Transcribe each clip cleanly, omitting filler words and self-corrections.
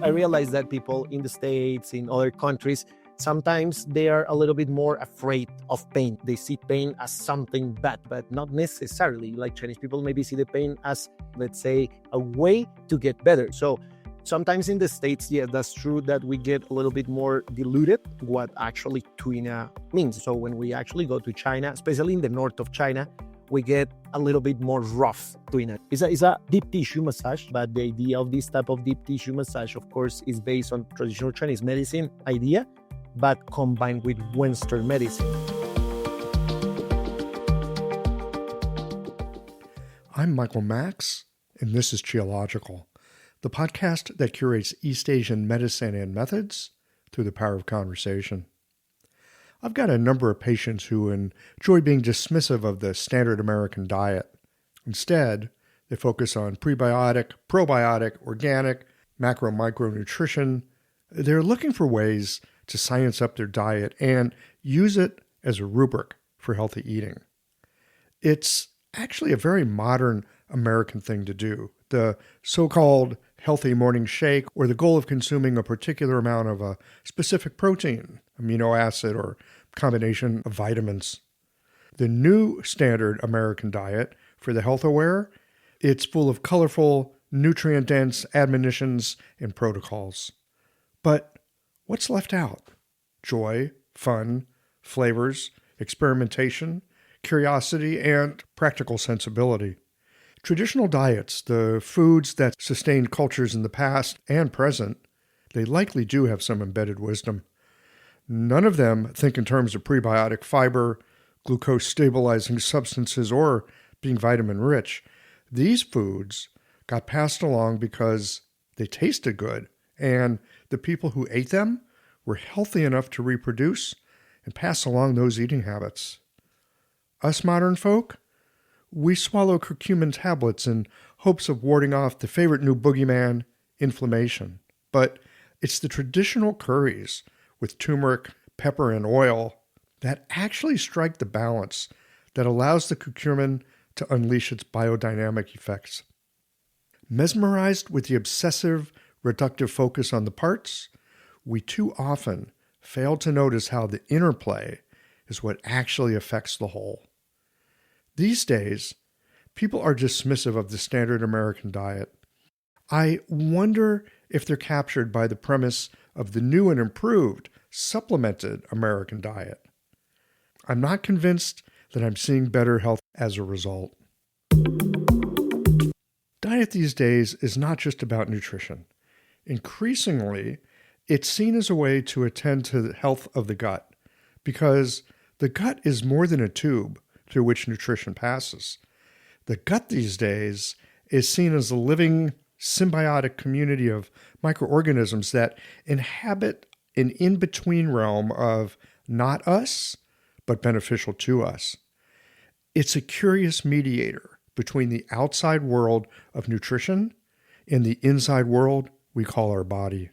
I realize that people in the States, in other countries, sometimes they are a little bit more afraid of pain. They see pain as something bad, but not necessarily. Like Chinese people maybe see the pain as, let's say, a way to get better. So sometimes in the States, yeah, that's true that we get a little bit more diluted what actually tuina means. So when we actually go to China, especially in the north of China, we get a little bit more rough tuina. It's a deep tissue massage, but the idea of this type of deep tissue massage, of course, is based on traditional Chinese medicine idea, but combined with Western medicine. I'm Michael Max, and this is Qiological, the podcast that curates East Asian medicine and methods through the power of conversation. I've got a number of patients who enjoy being dismissive of the standard American diet. Instead, they focus on prebiotic, probiotic, organic, macro-micronutrition. They're looking for ways to science up their diet and use it as a rubric for healthy eating. It's actually a very modern American thing to do. The so-called healthy morning shake, or the goal of consuming a particular amount of a specific protein, amino acid, or combination of vitamins. The new standard American diet for the health-aware, it's full of colorful, nutrient-dense admonitions and protocols. But what's left out? Joy, fun, flavors, experimentation, curiosity, and practical sensibility. Traditional diets, the foods that sustained cultures in the past and present, they likely do have some embedded wisdom. None of them think in terms of prebiotic fiber, glucose-stabilizing substances, or being vitamin-rich. These foods got passed along because they tasted good, and the people who ate them were healthy enough to reproduce and pass along those eating habits. Us modern folk, we swallow curcumin tablets in hopes of warding off the favorite new boogeyman, inflammation. But it's the traditional curries with turmeric, pepper, and oil that actually strike the balance that allows the curcumin to unleash its biodynamic effects. Mesmerized with the obsessive, reductive focus on the parts, we too often fail to notice how the interplay is what actually affects the whole. These days, people are dismissive of the standard American diet. I wonder if they're captured by the premise of the new and improved, supplemented American diet. I'm not convinced that I'm seeing better health as a result. Diet these days is not just about nutrition. Increasingly, it's seen as a way to attend to the health of the gut, because the gut is more than a tube through which nutrition passes. The gut these days is seen as a living, symbiotic community of microorganisms that inhabit an in-between realm of not us, but beneficial to us. It's a curious mediator between the outside world of nutrition and the inside world we call our body.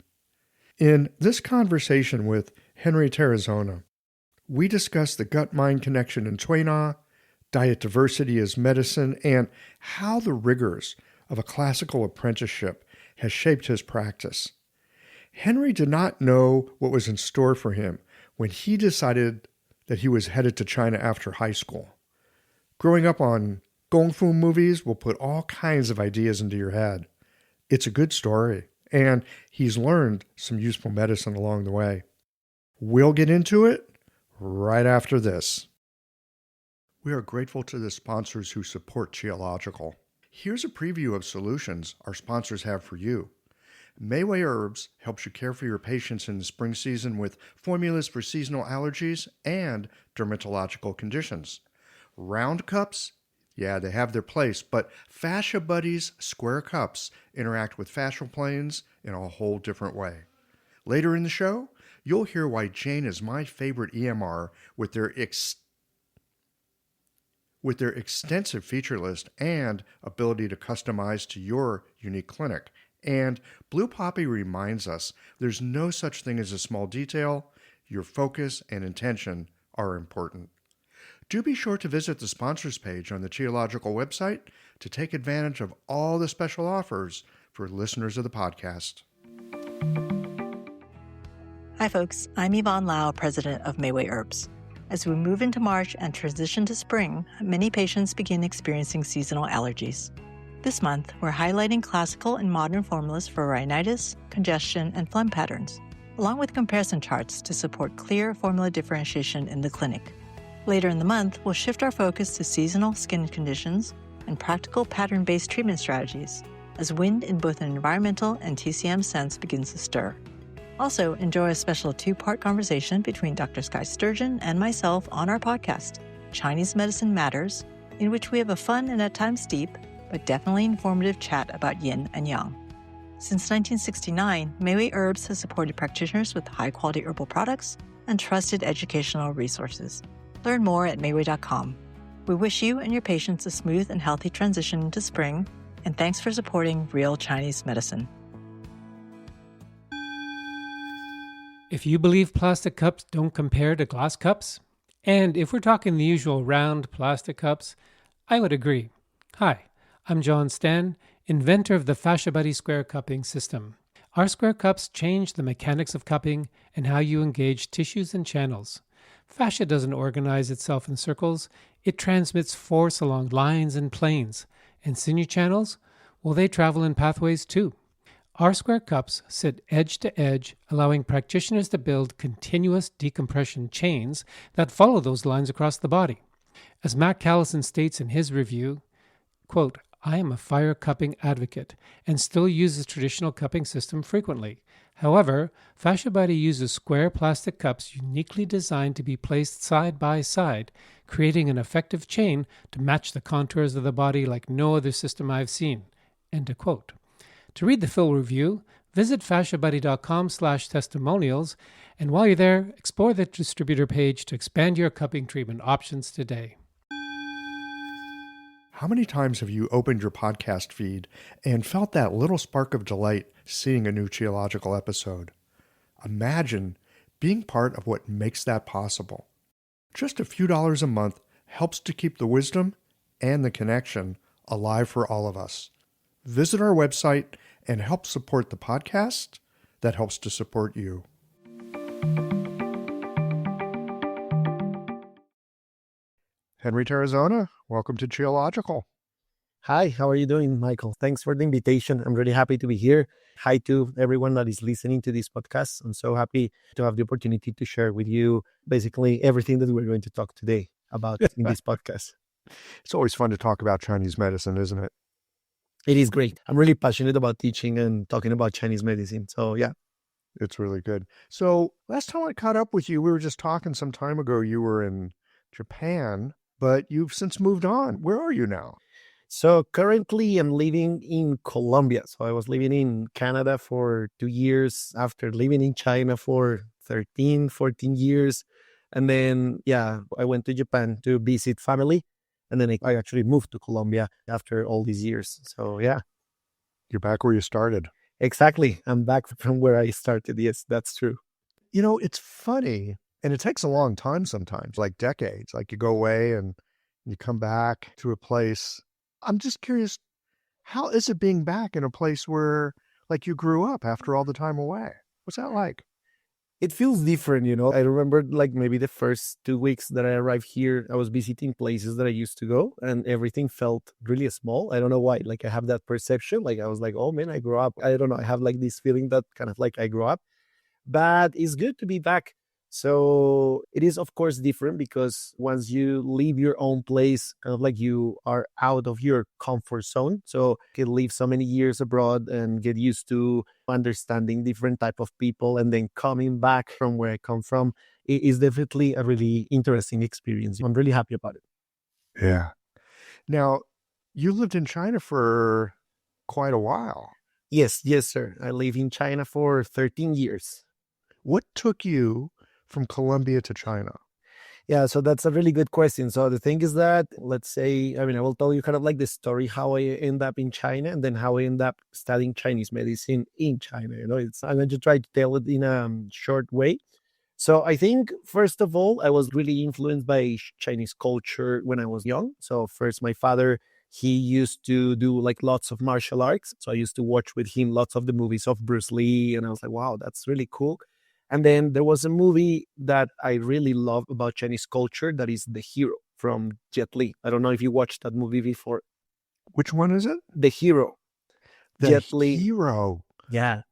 In this conversation with Henry Tarazona, we discuss the gut-mind connection in Tuina, diet diversity as medicine, and how the rigors of a classical apprenticeship has shaped his practice. Henry did not know what was in store for him when he decided that he was headed to China after high school. Growing up on Kung Fu movies will put all kinds of ideas into your head. It's a good story, and he's learned some useful medicine along the way. We'll get into it right after this. We are grateful to the sponsors who support Qiological. Here's a preview of solutions our sponsors have for you. Mayway Herbs helps you care for your patients in the spring season with formulas for seasonal allergies and dermatological conditions. Round cups, yeah, they have their place, but Fascia Buddies square cups interact with fascial planes in a whole different way. Later in the show, you'll hear why Jane is my favorite EMR with their extensive feature list and ability to customize to your unique clinic. And Blue Poppy reminds us there's no such thing as a small detail. Your focus and intention are important. Do be sure to visit the sponsors page on the Qiological website to take advantage of all the special offers for listeners of the podcast. Hi folks, I'm Yvonne Lau, president of Mayway Herbs. As we move into March and transition to spring, many patients begin experiencing seasonal allergies. This month, we're highlighting classical and modern formulas for rhinitis, congestion, and phlegm patterns, along with comparison charts to support clear formula differentiation in the clinic. Later in the month, we'll shift our focus to seasonal skin conditions and practical pattern-based treatment strategies as wind in both an environmental and TCM sense begins to stir. Also, enjoy a special two-part conversation between Dr. Skye Sturgeon and myself on our podcast, Chinese Medicine Matters, in which we have a fun and at times deep, but definitely informative chat about yin and yang. Since 1969, Mayway Herbs has supported practitioners with high-quality herbal products and trusted educational resources. Learn more at Mayway.com. We wish you and your patients a smooth and healthy transition into spring, and thanks for supporting real Chinese medicine. If you believe plastic cups don't compare to glass cups, and if we're talking the usual round plastic cups, I would agree. Hi, I'm John Stan, inventor of the Fascia Buddy square cupping system. Our square cups change the mechanics of cupping and how you engage tissues and channels. Fascia doesn't organize itself in circles, it transmits force along lines and planes. And sinew channels? Well, they travel in pathways too. Our square cups sit edge to edge, allowing practitioners to build continuous decompression chains that follow those lines across the body. As Matt Callison states in his review, quote, I am a fire cupping advocate and still use the traditional cupping system frequently. However, Fascia Buddy uses square plastic cups uniquely designed to be placed side by side, creating an effective chain to match the contours of the body like no other system I've seen. End of quote. To read the full review, visit fasciabuddy.com/testimonials, and while you're there, explore the distributor page to expand your cupping treatment options today. How many times have you opened your podcast feed and felt that little spark of delight seeing a new Geological episode? Imagine being part of what makes that possible. Just a few dollars a month helps to keep the wisdom and the connection alive for all of us. Visit our website and help support the podcast that helps to support you. Henry Tarazona, welcome to Geological. Hi, how are you doing, Michael? Thanks for the invitation. I'm really happy to be here. Hi to everyone that is listening to this podcast. I'm so happy to have the opportunity to share with you basically everything that we're going to talk today about in this podcast. It's always fun to talk about Chinese medicine, isn't it? It is great. I'm really passionate about teaching and talking about Chinese medicine. So yeah. It's really good. So last time I caught up with you, we were just talking some time ago. You were in Japan, but you've since moved on. Where are you now? So currently I'm living in Colombia. So I was living in Canada for 2 years after living in China for 13, 14 years. And then, I went to Japan to visit family. And then I actually moved to Colombia after all these years. So yeah. You're back where you started. Exactly. I'm back from where I started. Yes, that's true. You know, it's funny. And it takes a long time sometimes, like decades. Like you go away and you come back to a place. I'm just curious, how is it being back in a place where like you grew up after all the time away? What's that like? It feels different, I remember like maybe the first 2 weeks that I arrived here, I was visiting places that I used to go and everything felt really small. I don't know why. Like I have that perception. Like I was like, oh man, I grew up. I don't know. I have like this feeling that kind of like I grew up. But it's good to be back. So it is, of course, different because once you leave your own place, kind of like you are out of your comfort zone. So you can live so many years abroad and get used to understanding different type of people, and then coming back from where I come from. It is definitely a really interesting experience. I'm really happy about it. Yeah. Now, you lived in China for quite a while. Yes, sir. I lived in China for 13 years. What took you from Colombia to China? Yeah, so that's a really good question. So the thing is that, let's say, I will tell you kind of like the story, how I end up in China and then how I end up studying Chinese medicine in China. I'm going to try to tell it in a short way. So I think, first of all, I was really influenced by Chinese culture when I was young. So first, my father, he used to do like lots of martial arts. So I used to watch with him lots of the movies of Bruce Lee. And I was like, wow, that's really cool. And then there was a movie that I really love about Chinese culture that is The Hero from Jet Li. I don't know if you watched that movie before. Which one is it? The Hero. The Jet Li. Hero. Yeah.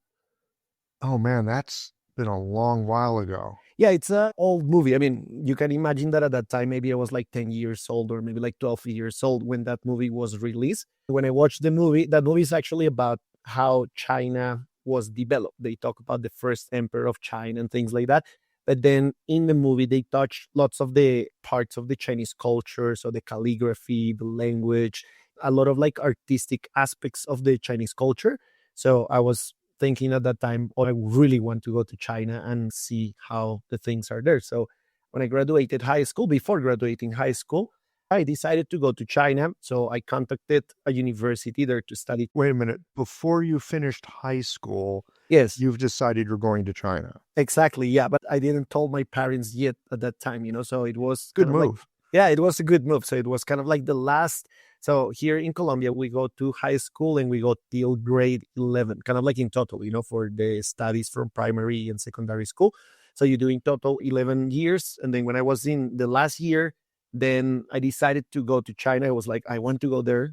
Oh man, that's been a long while ago. Yeah, it's an old movie. I mean, you can imagine that at that time, maybe I was like 10 years old or maybe like 12 years old when that movie was released. When I watched the movie, that movie is actually about how China was developed. They talk about the first emperor of China and things like that. But then in the movie, they touch lots of the parts of the Chinese culture. So the calligraphy, the language, a lot of like artistic aspects of the Chinese culture. So I was thinking at that time, oh, I really want to go to China and see how the things are there. So when I graduated high school, before graduating high school, I decided to go to China. So I contacted a university there to study. Wait a minute. Before you finished high school, Yes, you've decided you're going to China. exactly. Yeah, but I didn't tell my parents yet at that time, so it was Good kind of like, move. yeah, it was a good move. So it was kind of like the last. So here in Colombia, we go to high school and we go till grade 11, kind of like in total, for the studies from primary and secondary school. So you do in total 11 years. And then when I was in the last year, then I decided to go to China. I was like, I want to go there.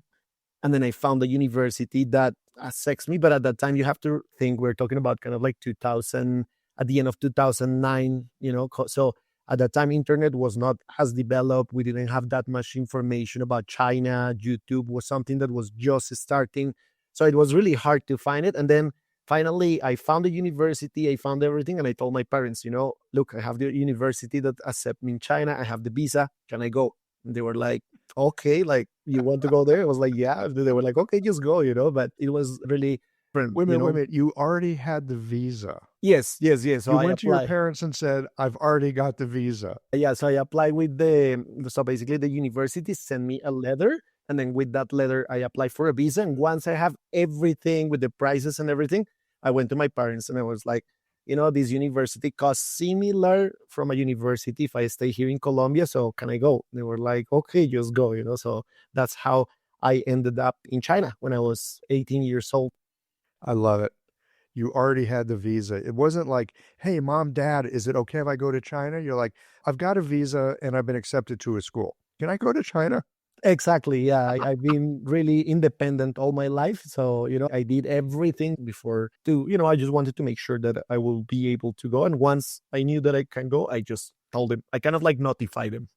And then I found a university that accepts me. But at that time, you have to think we're talking about kind of like 2000, at the end of 2009, So at that time, internet was not as developed. We didn't have that much information about China. YouTube was something that was just starting. So it was really hard to find it. And then finally, I found a university. I found everything. And I told my parents, look, I have the university that accept me in China. I have the visa. Can I go? And they were like, okay, like, you want to go there? I was like, yeah. They were like, okay, just go, But it was really different. Wait a minute. You already had the visa. Yes. So you I went to your applied. parents and said, I've already got the visa. Yeah, so I applied with so basically the university sent me a letter. And then with that letter, I applied for a visa. And once I have everything with the prices and everything, I went to my parents and I was like, this university costs similar from a university if I stay here in Colombia. So can I go? They were like, okay, just go, So that's how I ended up in China when I was 18 years old. I love it. You already had the visa. It wasn't like, hey, mom, dad, is it okay if I go to China? You're like, I've got a visa and I've been accepted to a school. Can I go to China? Exactly. Yeah. I've been really independent all my life. So, I did everything before I just wanted to make sure that I will be able to go. And once I knew that I can go, I just told them, I kind of like notified them.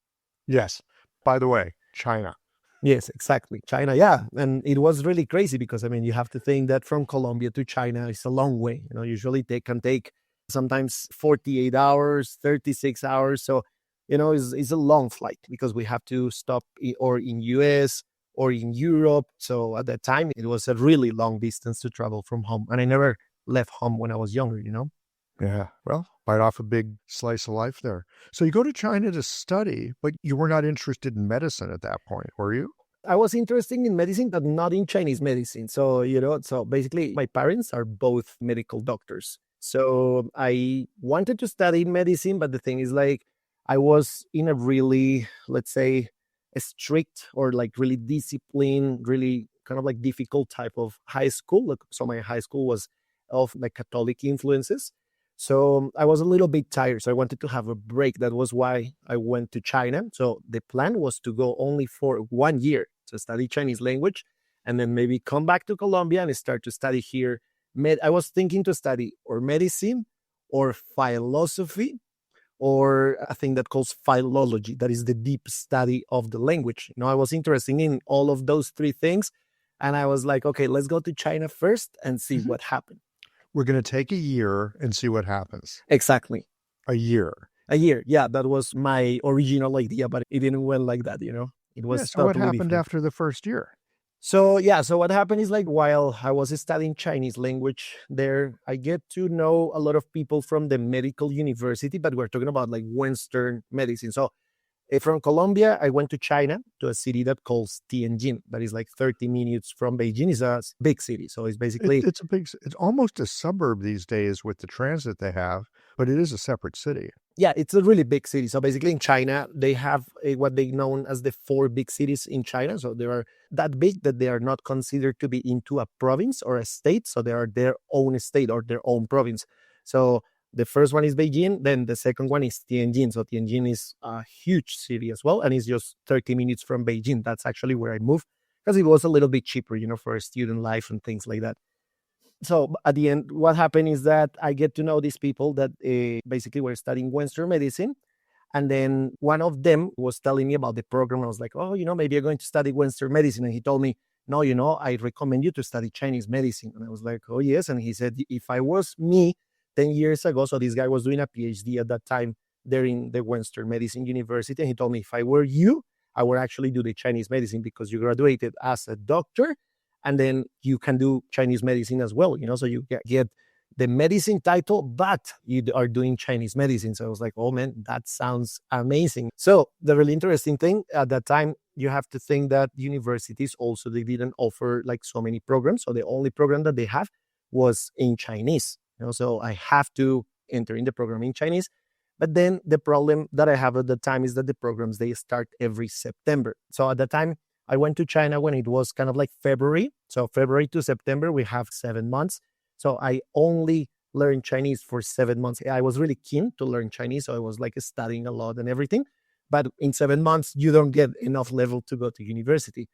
Yes. By the way, China. Yes, exactly. China. Yeah. And it was really crazy because, you have to think that from Colombia to China is a long way. Usually they can take sometimes 48 hours, 36 hours. So, it's a long flight because we have to stop or in US or in Europe. So at that time, it was a really long distance to travel from home. And I never left home when I was younger, Yeah. Well, bite off a big slice of life there. So you go to China to study, but you were not interested in medicine at that point, were you? I was interested in medicine, but not in Chinese medicine. So, so basically my parents are both medical doctors. So I wanted to study medicine, but the thing is like, I was in a really, let's say, a strict or like really disciplined, really kind of like difficult type of high school. So my high school was of like Catholic influences. So I was a little bit tired. So I wanted to have a break. That was why I went to China. So the plan was to go only for 1 year to study Chinese language and then maybe come back to Colombia and start to study here. I was thinking to study or medicine or philosophy or a thing that calls philology, that is the deep study of the language. I was interested in all of those three things. And I was like, okay, let's go to China first and see what happens. We're going to take a year and see what happens. Exactly. A year. A year. Yeah, that was my original idea, but it didn't went like that, It was so what totally happened different. after the first year? So what happened is like while I was studying Chinese language there, I get to know a lot of people from the medical university, but we're talking about like Western medicine. So from Colombia, I went to China, to a city that calls Tianjin, that is like 30 minutes from Beijing. It's a big city. So it's basically... It's almost a suburb these days with the transit they have, but it is a separate city. Yeah, it's a really big city. So basically in China, they have what they known as the 4 big cities in China. So they are that big that they are not considered to be into a province or a state. So they are their own state or their own province. So The first one is Beijing, then the second one is Tianjin. So Tianjin is a huge city as well, and it's just 30 minutes from Beijing. That's actually where I moved because it was a little bit cheaper, for a student life and things like that. So at the end, what happened is that I get to know these people that basically were studying Western medicine. And then one of them was telling me about the program. I was like, oh, maybe you're going to study Western medicine. And he told me, no, I recommend you to study Chinese medicine. And I was like, oh, yes. And he said, if I was me 10 years ago, so this guy was doing a PhD at that time there in the Western Medicine University. And he told me, if I were you, I would actually do the Chinese medicine because you graduated as a doctor and then you can do Chinese medicine as well, so you get the medicine title, but you are doing Chinese medicine. So I was like, oh man, that sounds amazing. So the really interesting thing at that time, you have to think that universities also, they didn't offer like so many programs. So the only program that they have was in Chinese. So I have to enter in the program in Chinese. But then the problem that I have at the time is that the programs, they start every September. So at the time, I went to China when it was kind of like February. So February to September, we have 7 months. So I only learned Chinese for 7 months. I was really keen to learn Chinese. So I was like studying a lot and everything. But in 7 months, you don't get enough level to go to university.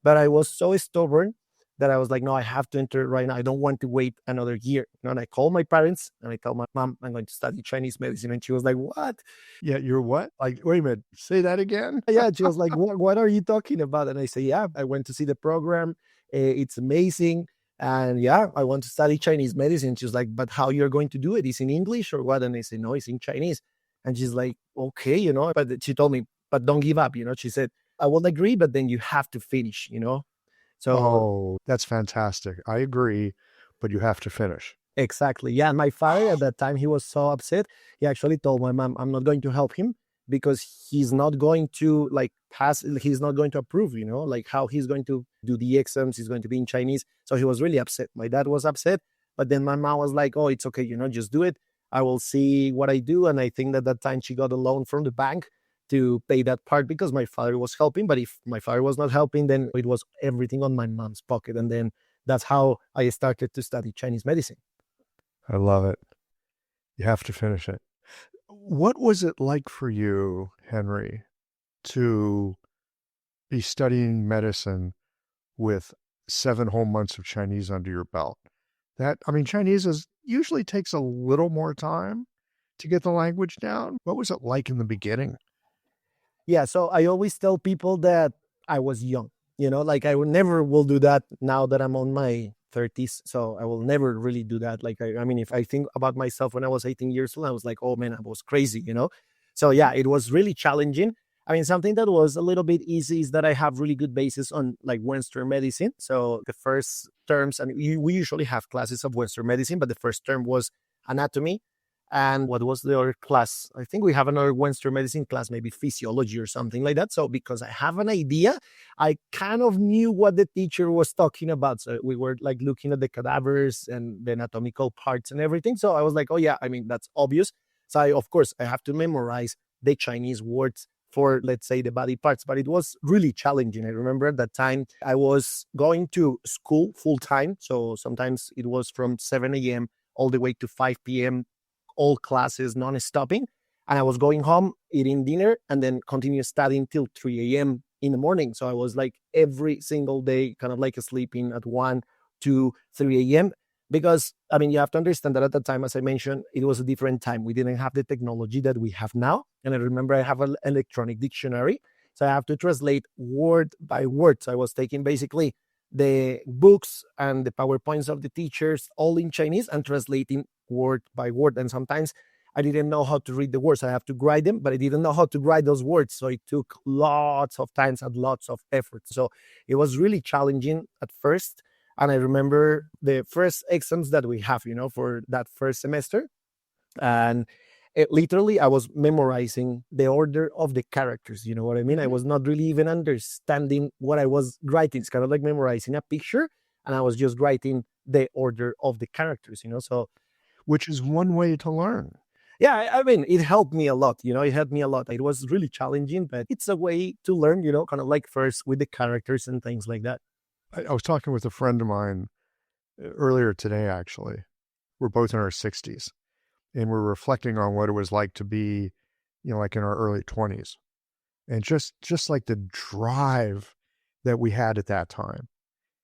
But I was so stubborn that I was like, no, I have to enter right now. I don't want to wait another year. And I called my parents and I told my mom, I'm going to study Chinese medicine. And she was like, what? Yeah, you're what? Like, wait a minute, say that again? Yeah, she was like, what are you talking about? And I say, yeah, I went to see the program. It's amazing. And yeah, I want to study Chinese medicine. She was like, but how you're going to do it? Is in English or what? And I said, no, it's in Chinese. And she's like, okay, but she told me, but don't give up. She said, I will agree, but then you have to finish, So, oh, that's fantastic. I agree, but you have to finish. Exactly. Yeah. And my father at that time, he was so upset. He actually told my mom, I'm not going to help him because he's not going to like pass. He's not going to approve, like how he's going to do the exams. He's going to be in Chinese. So he was really upset. My dad was upset. But then my mom was like, oh, it's okay. Just do it. I will see what I do. And I think that that time she got a loan from the bank to pay that part because my father was helping. But if my father was not helping, then it was everything on my mom's pocket. And then that's how I started to study Chinese medicine. I love it. You have to finish it. What was it like for you, Henry, to be studying medicine with 7 whole months of Chinese under your belt? Chinese usually takes a little more time to get the language down. What was it like in the beginning? Yeah, so I always tell people that I was young, like I will do that now that I'm on my 30s. So I will never really do that. Like, if I think about myself when I was 18 years old, I was like, oh man, I was crazy, So yeah, it was really challenging. Something that was a little bit easy is that I have really good basis on like Western medicine. So the first terms, and we usually have classes of Western medicine, but the first term was anatomy. And what was the other class? I think we have another Western medicine class, maybe physiology or something like that. So because I have an idea, I kind of knew what the teacher was talking about. So we were like looking at the cadavers and the anatomical parts and everything. So I was like, oh yeah, that's obvious. So of course, I have to memorize the Chinese words for, let's say, the body parts. But it was really challenging. I remember at that time I was going to school full time. So sometimes it was from 7 a.m. all the way to 5 p.m., all classes non-stopping. And I was going home, eating dinner, and then continue studying till 3 a.m. in the morning. So I was like every single day, kind of like sleeping at 1, 2, 3 a.m. Because, you have to understand that at the time, as I mentioned, it was a different time. We didn't have the technology that we have now. And I remember I have an electronic dictionary. So I have to translate word by word. So I was taking basically the books and the PowerPoints of the teachers all in Chinese and translating word by word. And sometimes I didn't know how to read the words. I have to write them, but I didn't know how to write those words. So it took lots of times and lots of effort. So it was really challenging at first. And I remember the first exams that we have, for that first semester. And literally, I was memorizing the order of the characters. You know what I mean? I was not really even understanding what I was writing. It's kind of like memorizing a picture. And I was just writing the order of the characters, So, which is one way to learn. Yeah, it helped me a lot. It helped me a lot. It was really challenging, but it's a way to learn, kind of like first with the characters and things like that. I was talking with a friend of mine earlier today, actually. We're both in our 60s. and we're reflecting on what it was like to be, like in our early 20s. And just like the drive that we had at that time,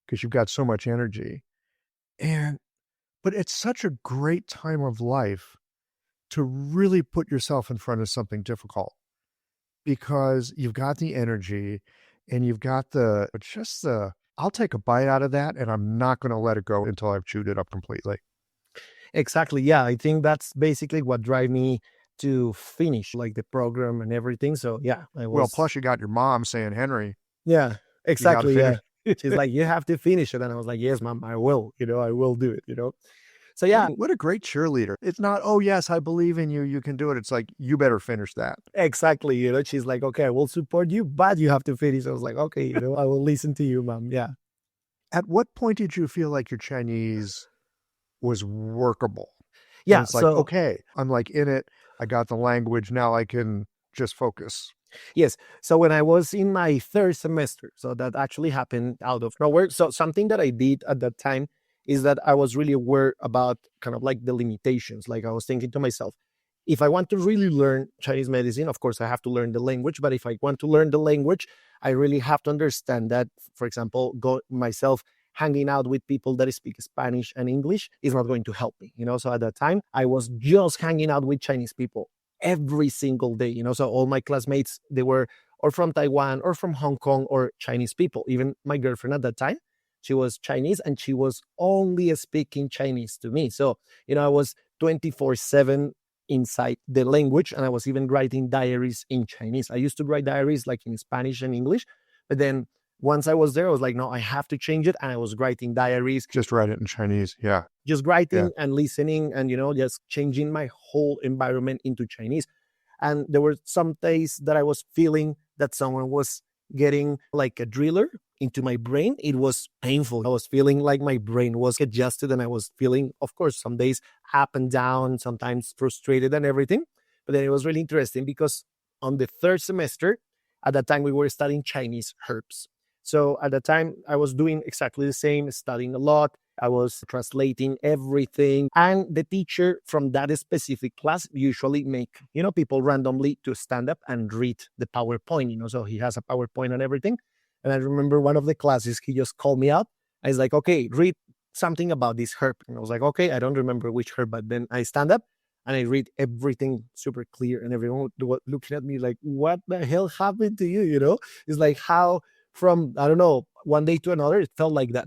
because you've got so much energy. But it's such a great time of life to really put yourself in front of something difficult, because you've got the energy and you've got I'll take a bite out of that and I'm not going to let it go until I've chewed it up completely. Exactly. Yeah. I think that's basically what drive me to finish like the program and everything. So yeah, Well, plus you got your mom saying, Henry, yeah, you got to exactly. Yeah. finish. She's like, you have to finish it. And I was like, yes, mom, I will, I will do it, So yeah, What a great cheerleader. It's not, oh yes, I believe in you, you can do it. It's like, you better finish that. exactly. She's like, okay, I will support you, but you have to finish. I was like, okay, I will listen to you, mom. Yeah. At what point did you feel like your Chinese was workable? Yeah. And it's like, okay, I'm like in it. I got the language. Now I can just focus. Yes. So when I was in my third semester, so that actually happened out of nowhere. So something that I did at that time is that I was really aware about kind of like the limitations. Like I was thinking to myself, if I want to really learn Chinese medicine, of course, I have to learn the language. But if I want to learn the language, I really have to understand that, for example, hanging out with people that speak Spanish and English is not going to help me, So at that time, I was just hanging out with Chinese people every single day, So all my classmates, they were or from Taiwan or from Hong Kong or Chinese people. Even my girlfriend at that time, she was Chinese and she was only speaking Chinese to me. So, I was 24/7 inside the language, and I was even writing diaries in Chinese. I used to write diaries like in Spanish and English, but then once I was there, I was like, no, I have to change it. And I was writing diaries. Just write it in Chinese. Yeah. Just writing and listening and, just changing my whole environment into Chinese. And there were some days that I was feeling that someone was getting like a driller into my brain. It was painful. I was feeling like my brain was adjusted, and I was feeling, of course, some days up and down, sometimes frustrated and everything. But then it was really interesting because on the third semester, at that time, we were studying Chinese herbs. So at the time, I was doing exactly the same, studying a lot. I was translating everything. And the teacher from that specific class usually make, people randomly to stand up and read the PowerPoint, so he has a PowerPoint and everything. And I remember one of the classes, he just called me out. I was like, okay, read something about this herb. And I was like, okay, I don't remember which herb, but then I stand up and I read everything super clear. And everyone looking at me like, what the hell happened to you? It's like how from, I don't know, one day to another, it felt like that,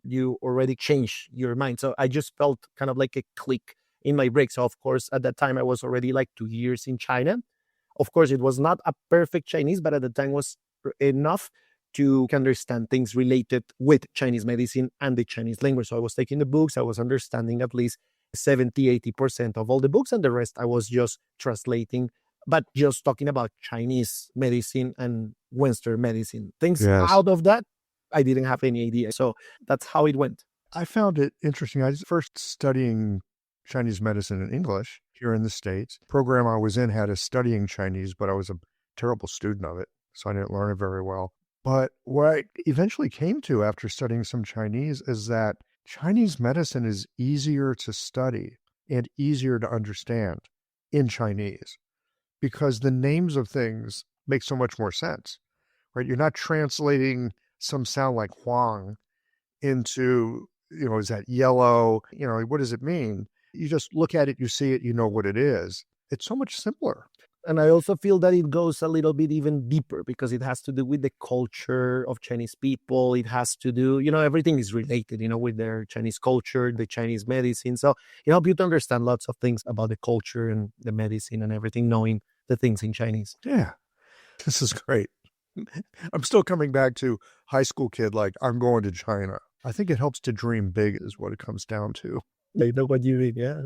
you already changed your mind. So I just felt kind of like a click in my brain. So of course, at that time, I was already like 2 years in China. Of course, it was not a perfect Chinese, but at the time was enough to understand things related with Chinese medicine and the Chinese language. So I was taking the books, I was understanding at least 70-80% of all the books, and the rest I was just translating, but just talking about Chinese medicine and Western medicine. Things out of that, I didn't have any idea. So that's how it went. I found it interesting. I was first studying Chinese medicine in English here in the States. The program I was in had us studying Chinese, but I was a terrible student of it, so I didn't learn it very well. But what I eventually came to after studying some Chinese is that Chinese medicine is easier to study and easier to understand in Chinese because the names of things make so much more sense, right? You're not translating some sound like Huang into, is that yellow? What does it mean? You just look at it, you see it, you know what it is. It's so much simpler. And I also feel that it goes a little bit even deeper because it has to do with the culture of Chinese people. It has to do, everything is related, with their Chinese culture, the Chinese medicine. So it helps you to understand lots of things about the culture and the medicine and everything, knowing the things in Chinese. Yeah, this is great. I'm still coming back to high school kid, like I'm going to China. I think it helps to dream big is what it comes down to. I know what you mean, yeah.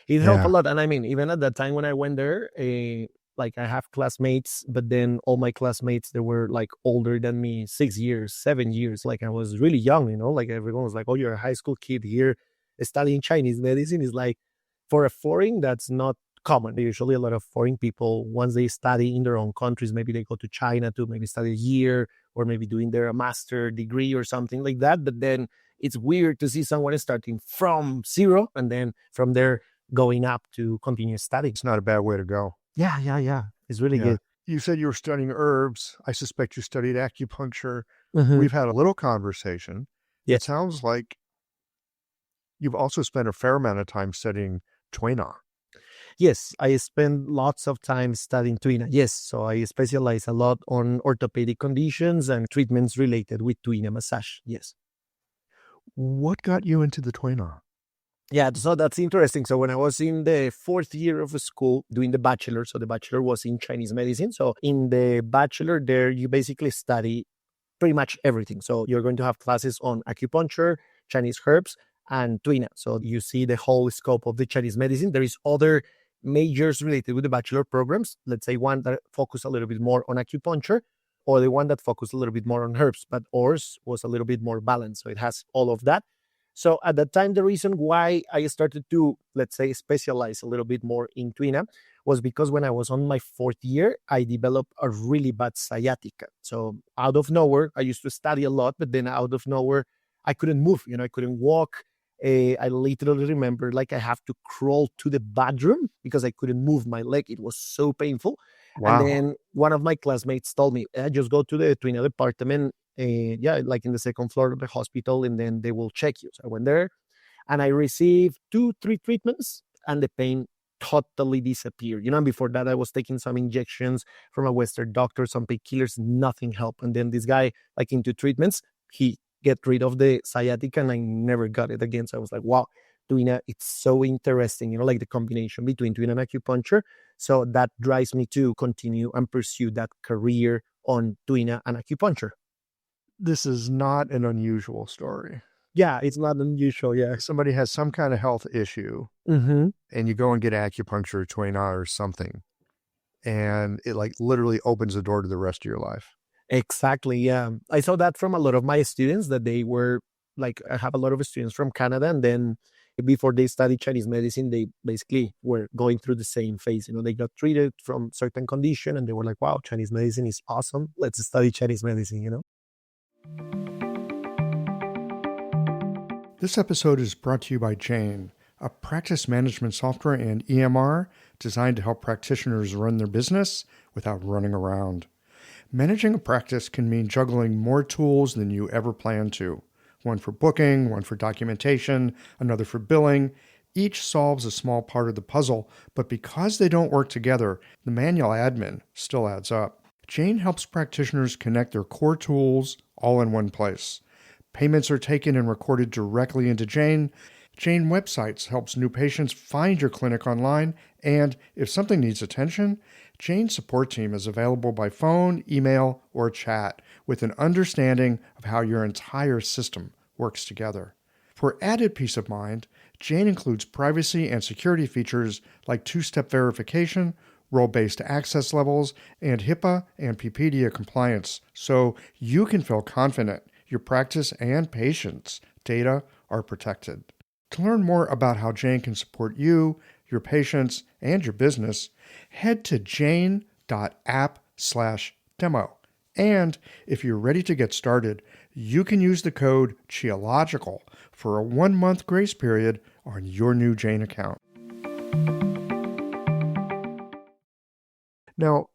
It helped a lot. And I mean, even at that time when I went there, like I have classmates, but then all my classmates, they were like older than me, 6 years, 7 years. Like I was really young, like everyone was like, oh, you're a high school kid here studying Chinese medicine. Is like for a foreign, that's not common. Usually a lot of foreign people, once they study in their own countries, maybe they go to China to maybe study a year or maybe doing their master degree or something like that. But then it's weird to see someone starting from zero and then from there going up to continue studying. It's not a bad way to go. Yeah. It's really good. You said you were studying herbs. I suspect you studied acupuncture. Mhm. We've had a little conversation. Yes. It sounds like you've also spent a fair amount of time studying Tuina. Yes, I spend lots of time studying Tuina. Yes, so I specialize a lot on orthopedic conditions and treatments related with Tuina massage. Yes. What got you into the Tuina? Yeah, so that's interesting. So when I was in the fourth year of school doing the bachelor, so the bachelor was in Chinese medicine. So in the bachelor there, you basically study pretty much everything. So you're going to have classes on acupuncture, Chinese herbs, and Tuina. So you see the whole scope of the Chinese medicine. There is other majors related with the bachelor programs. Let's say one that focus a little bit more on acupuncture, or the one that focused a little bit more on herbs, but ours was a little bit more balanced. So it has all of that. So at that time, the reason why I started to, let's say, specialize a little bit more in Tuina was because when I was on my fourth year, I developed a really bad sciatica. So out of nowhere, I used to study a lot, but then out of nowhere, I couldn't move. I couldn't walk. I literally remember like I have to crawl to the bathroom because I couldn't move my leg. It was so painful. Wow. And then one of my classmates told me, just go to the Tuina department, like in the second floor of the hospital, and then they will check you. So I went there and I received 2-3 treatments and the pain totally disappeared. And before that, I was taking some injections from a Western doctor, some painkillers, nothing helped. And then this guy, like into treatments, he get rid of the sciatica and I never got it again. So I was like, wow, Tuina, it's so interesting, like the combination between Tuina and acupuncture. So that drives me to continue and pursue that career on Tuina and acupuncture. This is not an unusual story. Yeah, it's not unusual. Yeah. Somebody has some kind of health issue Mm-hmm. and you go and get acupuncture, Tuina, or something, and it like literally opens the door to the rest of your life. Exactly. Yeah. I saw that from a lot of my students that they were like, I have a lot of students from Canada. And then before they studied Chinese medicine, they basically were going through the same phase. They got treated from certain condition and they were like, wow, Chinese medicine is awesome. Let's study Chinese medicine. This episode is brought to you by Jane, a practice management software and EMR designed to help practitioners run their business without running around. Managing a practice can mean juggling more tools than you ever planned to. One for booking, one for documentation, another for billing. Each solves a small part of the puzzle, but because they don't work together, the manual admin still adds up. Jane helps practitioners connect their core tools all in one place. Payments are taken and recorded directly into Jane. Jane Websites helps new patients find your clinic online, and if something needs attention, Jane's support team is available by phone, email, or chat with an understanding of how your entire system works together. For added peace of mind, Jane includes privacy and security features like two-step verification, role-based access levels, and HIPAA and PPDA compliance, so you can feel confident your practice and patients' data are protected. To learn more about how Jane can support you, your patients, and your business, head to jane.app/demo. And if you're ready to get started, you can use the code CHIOLOGICAL for a 1-month grace period on your new Jane account. Now,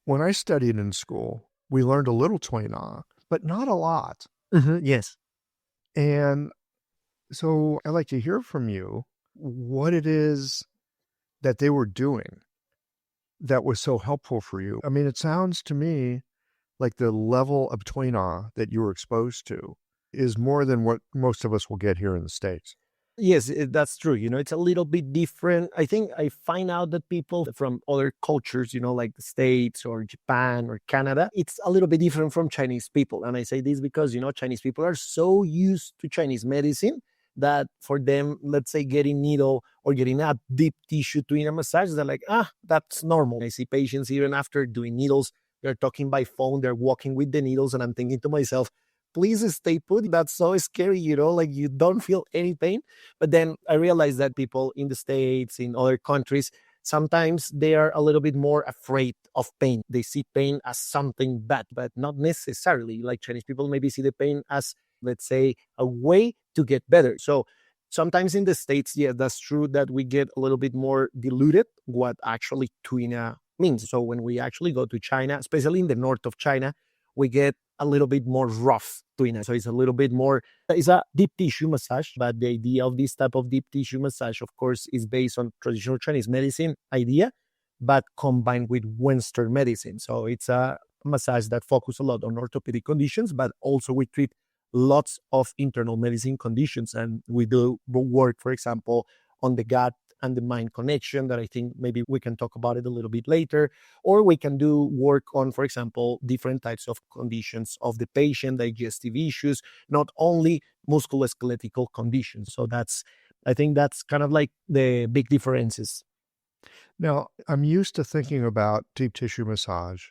when I studied in school, we learned a little Tuina, but not a lot. Mm-hmm. Yes. And so I'd like to hear from you what it is that they were doing that was so helpful for you. I mean, it sounds to me like the level of Tuina that you were exposed to is more than what most of us will get here in the States. Yes, that's true. It's a little bit different. I think I find out that people from other cultures, like the States or Japan or Canada, it's a little bit different from Chinese people. And I say this because, Chinese people are so used to Chinese medicine that for them, let's say getting needle or getting a deep tissue Tuina massage, they're like, that's normal. I see patients even after doing needles, they're talking by phone, they're walking with the needles. And I'm thinking to myself, please stay put. That's so scary, like you don't feel any pain. But then I realized that people in the States, in other countries, sometimes they are a little bit more afraid of pain. They see pain as something bad, but not necessarily. Like Chinese people maybe see the pain as, let's say, a way to get better. So sometimes in the States, yeah, that's true that we get a little bit more diluted what actually Tuina means. So when we actually go to China, especially in the north of China, we get a little bit more rough Tuina. So it's a little bit more, it's a deep tissue massage, but the idea of this type of deep tissue massage, of course, is based on traditional Chinese medicine idea, but combined with Western medicine. So it's a massage that focuses a lot on orthopedic conditions, but also we treat lots of internal medicine conditions. And we do work, for example, on the gut and the mind connection that I think maybe we can talk about it a little bit later. Or we can do work on, for example, different types of conditions of the patient, digestive issues, not only musculoskeletal conditions. So I think that's kind of like the big differences. Now, I'm used to thinking about deep tissue massage,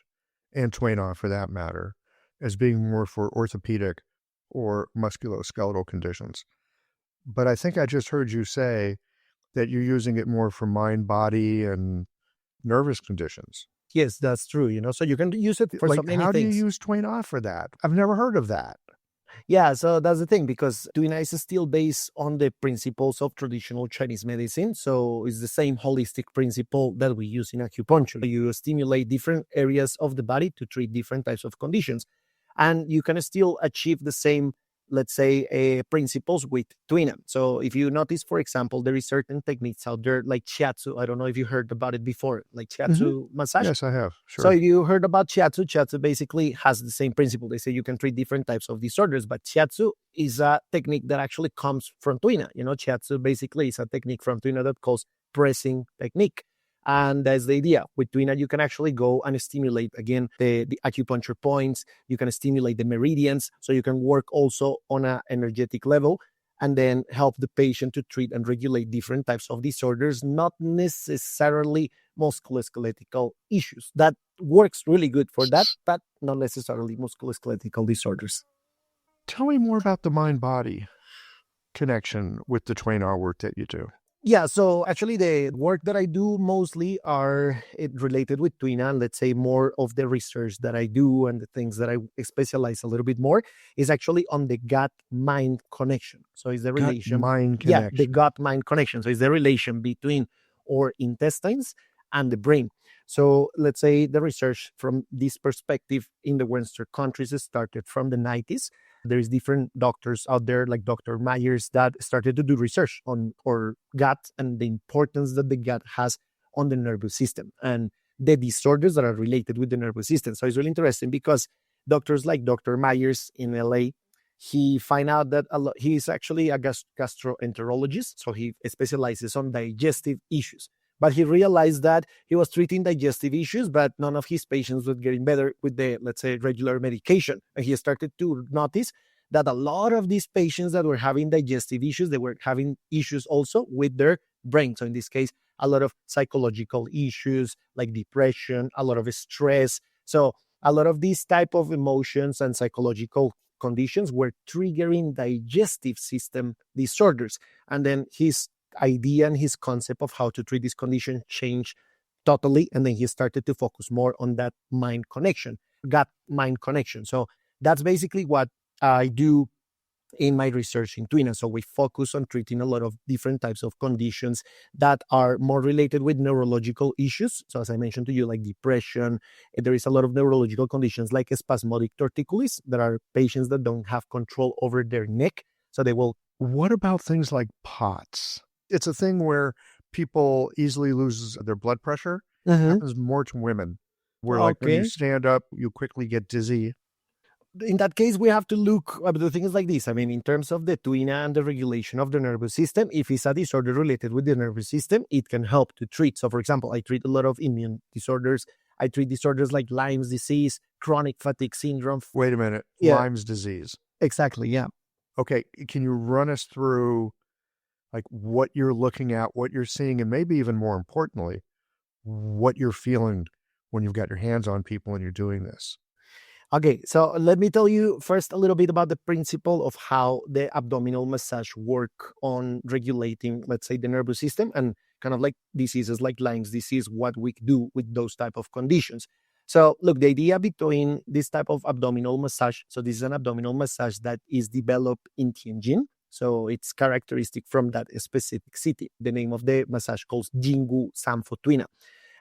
and Tuina for that matter, as being more for orthopedic or musculoskeletal conditions. But I think I just heard you say that you're using it more for mind, body, and nervous conditions. Yes, that's true. So you can use it for so many things. How do you use Tuina for that? I've never heard of that. Yeah, so that's the thing, because Tuina is still based on the principles of traditional Chinese medicine. So it's the same holistic principle that we use in acupuncture. You stimulate different areas of the body to treat different types of conditions. And you can still achieve the same, let's say, principles with Tuina. So if you notice, for example, there is certain techniques out there like shiatsu. I don't know if you heard about it before, like shiatsu massage. Yes, I have. Sure. So if you heard about shiatsu basically has the same principle. They say you can treat different types of disorders, but shiatsu is a technique that actually comes from Tuina. Shiatsu basically is a technique from Tuina that calls pressing technique. And that's the idea. With Tuina, you can actually go and stimulate, again, the acupuncture points. You can stimulate the meridians. So you can work also on an energetic level and then help the patient to treat and regulate different types of disorders, not necessarily musculoskeletal issues. That works really good for that, but not necessarily musculoskeletal disorders. Tell me more about the mind-body connection with the Tuina work that you do. Yeah, so actually the work that I do mostly are related with Tuina, and let's say more of the research that I do and the things that I specialize a little bit more is actually on the gut-mind connection. So it's the relation. Gut-mind connection. Yeah, the gut-mind connection. So it's the relation between our intestines and the brain. So let's say the research from this perspective in the Western countries started from the 90s. There's different doctors out there like Dr. Myers that started to do research on our gut and the importance that the gut has on the nervous system and the disorders that are related with the nervous system. So it's really interesting because doctors like Dr. Myers in LA, he find out that he is actually a gastroenterologist. So he specializes on digestive issues. But he realized that he was treating digestive issues, but none of his patients were getting better with the, let's say, regular medication. And he started to notice that a lot of these patients that were having digestive issues, they were having issues also with their brain. So in this case, a lot of psychological issues like depression, a lot of stress. So a lot of these type of emotions and psychological conditions were triggering digestive system disorders. And then his idea and his concept of how to treat this condition changed totally. And then he started to focus more on that mind connection, gut-mind connection. So that's basically what I do in my research in Tuina. So we focus on treating a lot of different types of conditions that are more related with neurological issues. So as I mentioned to you, like depression, there is a lot of neurological conditions like spasmodic torticollis. There are patients that don't have control over their neck. So they will. What about things like POTS? It's a thing where people easily lose their blood pressure. It happens more to women, where like when you stand up, you quickly get dizzy. In that case, we have to look at the things like this. I mean, in terms of the Tuina and the regulation of the nervous system, if it's a disorder related with the nervous system, it can help to treat. So for example, I treat a lot of immune disorders. I treat disorders like Lyme's disease, chronic fatigue syndrome. Wait a minute. Yeah. Lyme's disease. Exactly, yeah. Okay, can you run us through like what you're looking at, what you're seeing, and maybe even more importantly, what you're feeling when you've got your hands on people and you're doing this? Okay, so let me tell you first a little bit about the principle of how the abdominal massage work on regulating, let's say, the nervous system and kind of like diseases like Lyme's disease, what we do with those type of conditions. So look, the idea between this type of abdominal massage, so this is an abdominal massage that is developed in Tianjin. So it's characteristic from that specific city. The name of the massage calls Jingu Sanfo Tuina.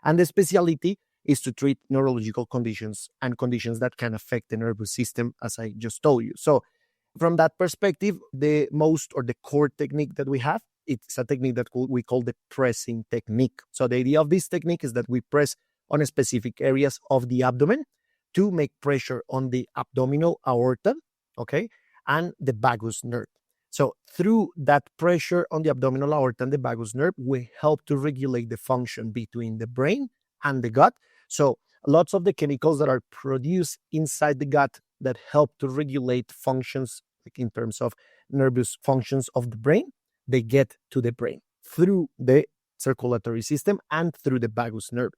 And the speciality is to treat neurological conditions and conditions that can affect the nervous system, as I just told you. So from that perspective, the most or the core technique that we have, it's a technique that we call the pressing technique. So the idea of this technique is that we press on specific areas of the abdomen to make pressure on the abdominal aorta, okay, and the vagus nerve. So through that pressure on the abdominal aorta and the vagus nerve, we help to regulate the function between the brain and the gut. So lots of the chemicals that are produced inside the gut that help to regulate functions, like in terms of nervous functions of the brain, they get to the brain through the circulatory system and through the vagus nerve.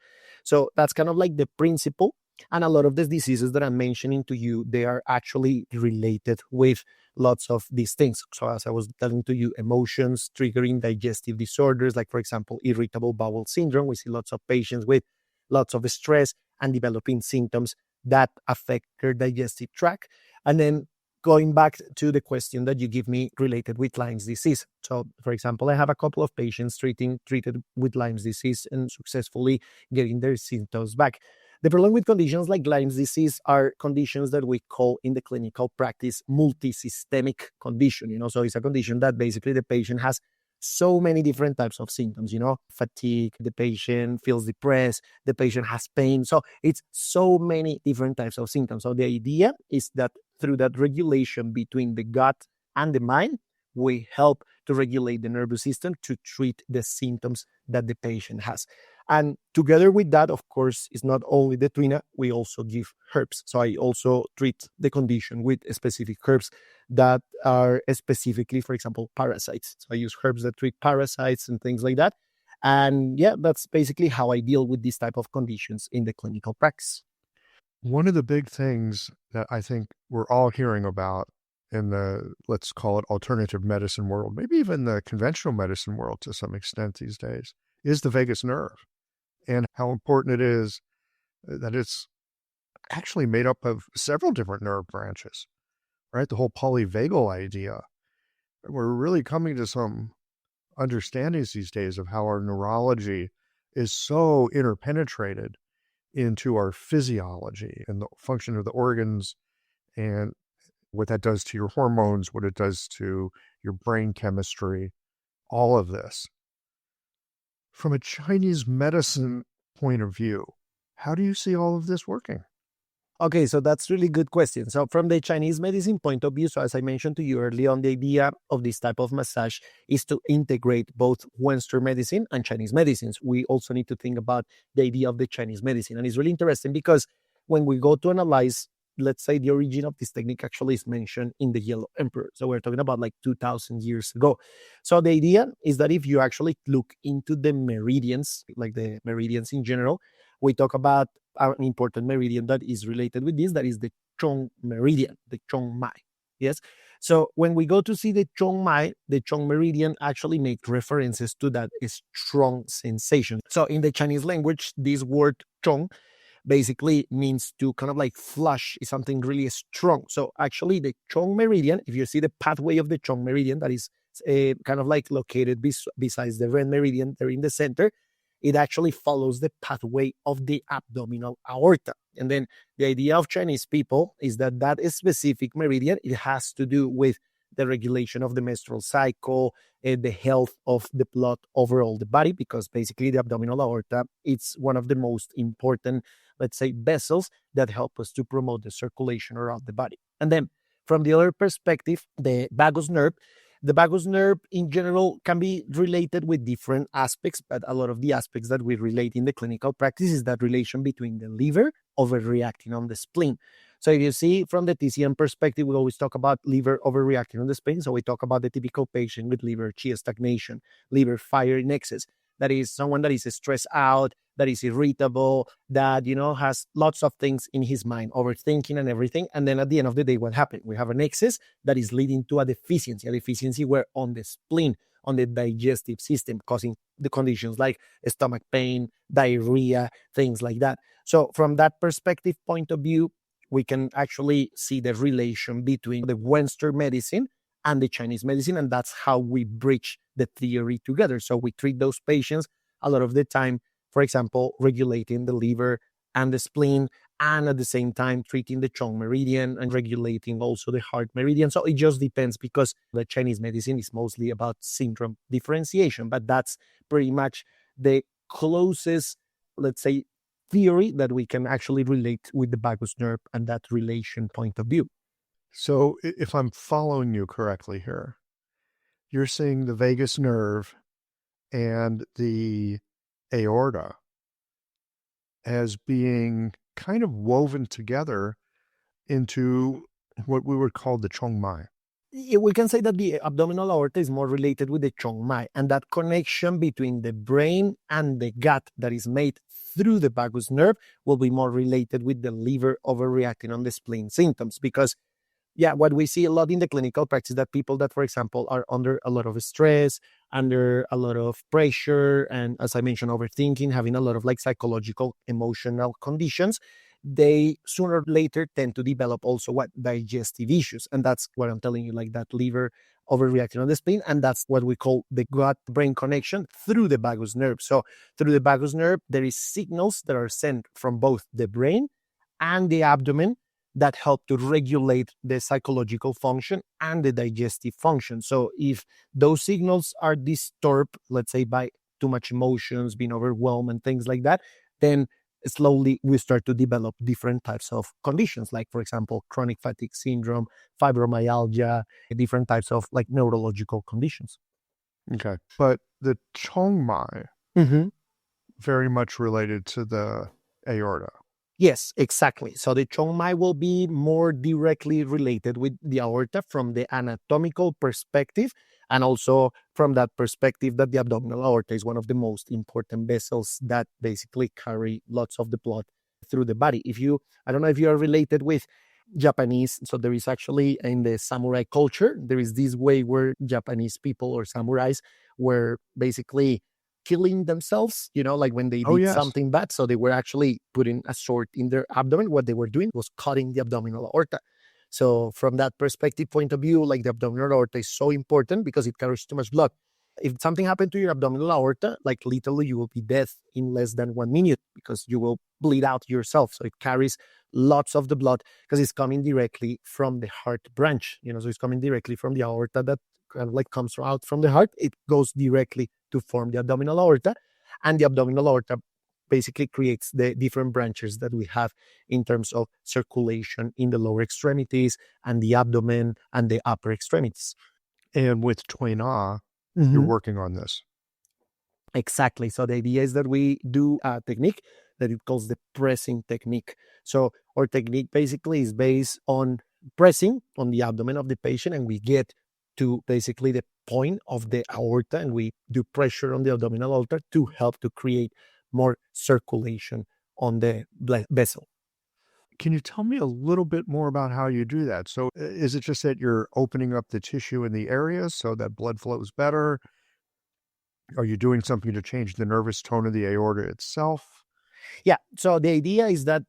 So that's kind of like the principle. And a lot of the diseases that I'm mentioning to you, they are actually related with lots of these things. So as I was telling to you, emotions triggering digestive disorders, like for example, irritable bowel syndrome. We see lots of patients with lots of stress and developing symptoms that affect their digestive tract. And then going back to the question that you give me related with Lyme's disease. So for example, I have a couple of patients treated with Lyme's disease and successfully getting their symptoms back. The problem with conditions like Lyme's disease are conditions that we call in the clinical practice multisystemic condition, so it's a condition that basically the patient has so many different types of symptoms, fatigue, the patient feels depressed, the patient has pain. So it's so many different types of symptoms. So the idea is that through that regulation between the gut and the mind, we help to regulate the nervous system to treat the symptoms that the patient has. And together with that, of course, is not only the Tuina, we also give herbs. So I also treat the condition with specific herbs that are specifically, for example, parasites. So I use herbs that treat parasites and things like that. And yeah, that's basically how I deal with these type of conditions in the clinical practice. One of the big things that I think we're all hearing about in the, let's call it, alternative medicine world, maybe even the conventional medicine world to some extent these days, is the vagus nerve, and how important it is that it's actually made up of several different nerve branches, right? The whole polyvagal idea. We're really coming to some understandings these days of how our neurology is so interpenetrated into our physiology and the function of the organs, and what that does to your hormones, what it does to your brain chemistry, all of this. From a Chinese medicine point of view, how do you see all of this working? Okay, so that's really good question. So from the Chinese medicine point of view, so as I mentioned to you earlier on, the idea of this type of massage is to integrate both Western medicine and Chinese medicines. We also need to think about the idea of the Chinese medicine. And it's really interesting because when we go to analyze, let's say the origin of this technique actually is mentioned in the Yellow Emperor. So we're talking about like 2,000 years ago. So the idea is that if you actually look into the meridians, like the meridians in general, we talk about an important meridian that is related with this, that is the Chong meridian, the Chong Mai. Yes. So when we go to see the Chong Mai, the Chong meridian actually makes references to that strong sensation. So in the Chinese language, this word Chong basically means to kind of like flush, is something really strong. So actually the Chong meridian, if you see the pathway of the Chong meridian, that is kind of like located besides the red meridian there in the center, it actually follows the pathway of the abdominal aorta. And then the idea of Chinese people is that that specific meridian, it has to do with the regulation of the menstrual cycle, the health of the blood overall the body, because basically the abdominal aorta, it's one of the most important, let's say, vessels that help us to promote the circulation around the body. And then from the other perspective, the vagus nerve in general can be related with different aspects, but a lot of the aspects that we relate in the clinical practice is that relation between the liver overreacting on the spleen. So if you see from the TCM perspective, we always talk about liver overreacting on the spleen. So we talk about the typical patient with liver qi stagnation, liver fire in excess. That is someone that is stressed out, that is irritable, that, has lots of things in his mind, overthinking and everything. And then at the end of the day, what happened? We have an excess that is leading to a deficiency where on the spleen, on the digestive system, causing the conditions like stomach pain, diarrhea, things like that. So from that perspective point of view, we can actually see the relation between the Western medicine and the Chinese medicine. And that's how we bridge the theory together. So we treat those patients a lot of the time, for example, regulating the liver and the spleen, and at the same time treating the Chong meridian and regulating also the heart meridian. So it just depends, because the Chinese medicine is mostly about syndrome differentiation, but that's pretty much the closest, let's say, theory that we can actually relate with the vagus nerve and that relation point of view. So if I'm following you correctly here, you're saying the vagus nerve and the aorta as being kind of woven together into what we would call the Chong Mai. We can say that the abdominal aorta is more related with the Chong Mai, and that connection between the brain and the gut that is made through the vagus nerve will be more related with the liver overreacting on the spleen symptoms. Because what we see a lot in the clinical practice, that people that, for example, are under a lot of stress, under a lot of pressure, and as I mentioned, overthinking, having a lot of like psychological, emotional conditions, they sooner or later tend to develop also digestive issues. And that's what I'm telling you, like that liver overreacting on the spleen. And that's what we call the gut-brain connection through the vagus nerve. So through the vagus nerve, there is signals that are sent from both the brain and the abdomen that help to regulate the psychological function and the digestive function. So if those signals are disturbed, let's say by too much emotions, being overwhelmed and things like that, then slowly we start to develop different types of conditions, like, for example, chronic fatigue syndrome, fibromyalgia, different types of like neurological conditions. Okay. But the Chong Mai, very much related to the aorta. Yes, exactly. So the Chong Mai will be more directly related with the aorta from the anatomical perspective, and also from that perspective that the abdominal aorta is one of the most important vessels that basically carry lots of the blood through the body. I don't know if you are related with Japanese, so there is actually in the samurai culture, there is this way where Japanese people or samurais were basically killing themselves, like when they did something bad. So they were actually putting a sword in their abdomen. What they were doing was cutting the abdominal aorta. So from that perspective point of view, like the abdominal aorta is so important because it carries too much blood. If something happened to your abdominal aorta, like literally you will be dead in less than 1 minute because you will bleed out yourself. So it carries lots of the blood because it's coming directly from the heart branch, so it's coming directly from the aorta that kind of like comes out from the heart. It goes directly to form the abdominal aorta, and the abdominal aorta basically creates the different branches that we have in terms of circulation in the lower extremities and the abdomen and the upper extremities. And with Tuina, you're working on this. Exactly. So the idea is that we do a technique that it calls the pressing technique. So our technique basically is based on pressing on the abdomen of the patient, and we get to basically the point of the aorta, and we do pressure on the abdominal aorta to help to create more circulation on the vessel. Can you tell me a little bit more about how you do that? So is it just that you're opening up the tissue in the area so that blood flows better? Are you doing something to change the nervous tone of the aorta itself? Yeah. So the idea is that,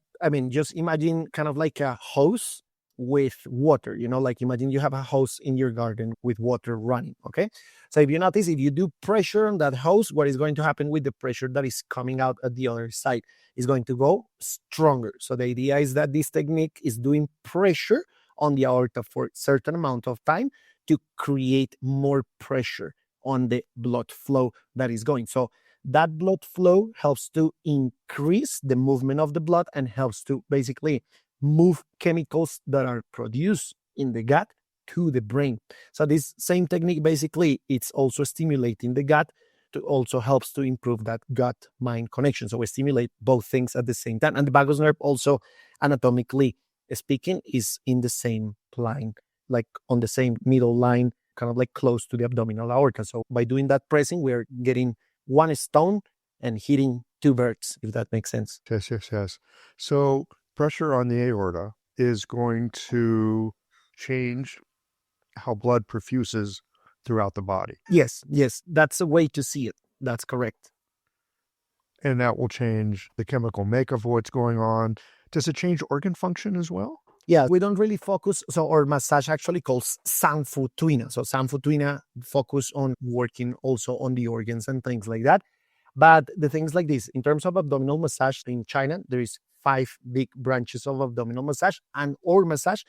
just imagine kind of like a hose with water, like imagine you have a hose in your garden with water running. Okay. So if you notice, if you do pressure on that hose, what is going to happen with the pressure that is coming out at the other side is going to go stronger. So the idea is that this technique is doing pressure on the aorta for a certain amount of time to create more pressure on the blood flow that is going. So that blood flow helps to increase the movement of the blood and helps to basically move chemicals that are produced in the gut to the brain. So this same technique, basically, it's also stimulating the gut to also helps to improve that gut-mind connection. So we stimulate both things at the same time. And the vagus nerve also, anatomically speaking, is in the same line, like on the same middle line, kind of like close to the abdominal aorta. So by doing that pressing, we're getting one stone and hitting two birds, if that makes sense. Yes. So pressure on the aorta is going to change how blood perfuses throughout the body. Yes, that's a way to see it. That's correct. And that will change the chemical makeup of what's going on. Does it change organ function as well? Yeah, we don't really focus. So our massage actually calls Sanfu Tuina. So Sanfu Tuina focus on working also on the organs and things like that. But the things like this, in terms of abdominal massage in China, there is 5 big branches of abdominal massage, and our massage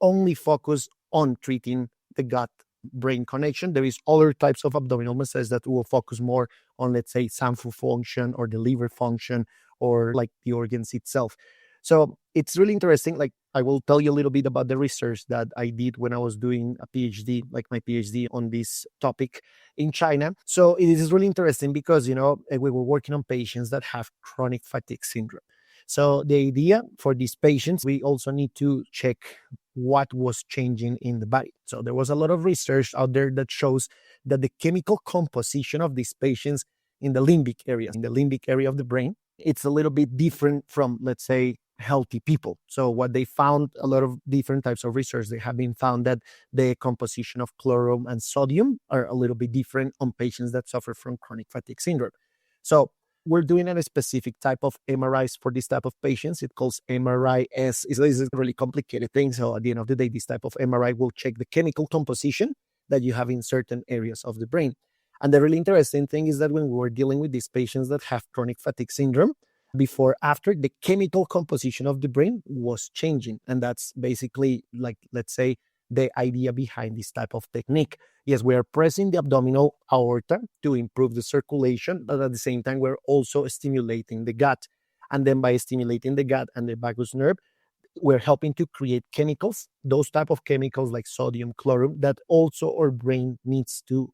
only focus on treating the gut brain connection. There is other types of abdominal massage that will focus more on, let's say, Sanfu function or the liver function or like the organs itself. So it's really interesting. Like, I will tell you a little bit about the research that I did when I was doing a PhD, like my PhD on this topic in China. So it is really interesting because, we were working on patients that have chronic fatigue syndrome. So the idea for these patients, we also need to check what was changing in the body. So there was a lot of research out there that shows that the chemical composition of these patients in the limbic area of the brain, it's a little bit different from, let's say, healthy people. So what they found, a lot of different types of research, they have been found that the composition of chlorine and sodium are a little bit different on patients that suffer from chronic fatigue syndrome. So we're doing a specific type of MRIs for this type of patients. It calls MRIs. It's a really complicated thing. So at the end of the day, this type of MRI will check the chemical composition that you have in certain areas of the brain. And the really interesting thing is that when we were dealing with these patients that have chronic fatigue syndrome, before, after, the chemical composition of the brain was changing. And that's basically, like, let's say, the idea behind this type of technique. Yes, we are pressing the abdominal aorta to improve the circulation, but at the same time, we're also stimulating the gut. And then by stimulating the gut and the vagus nerve, we're helping to create chemicals, those type of chemicals like sodium, chlorine, that also our brain needs to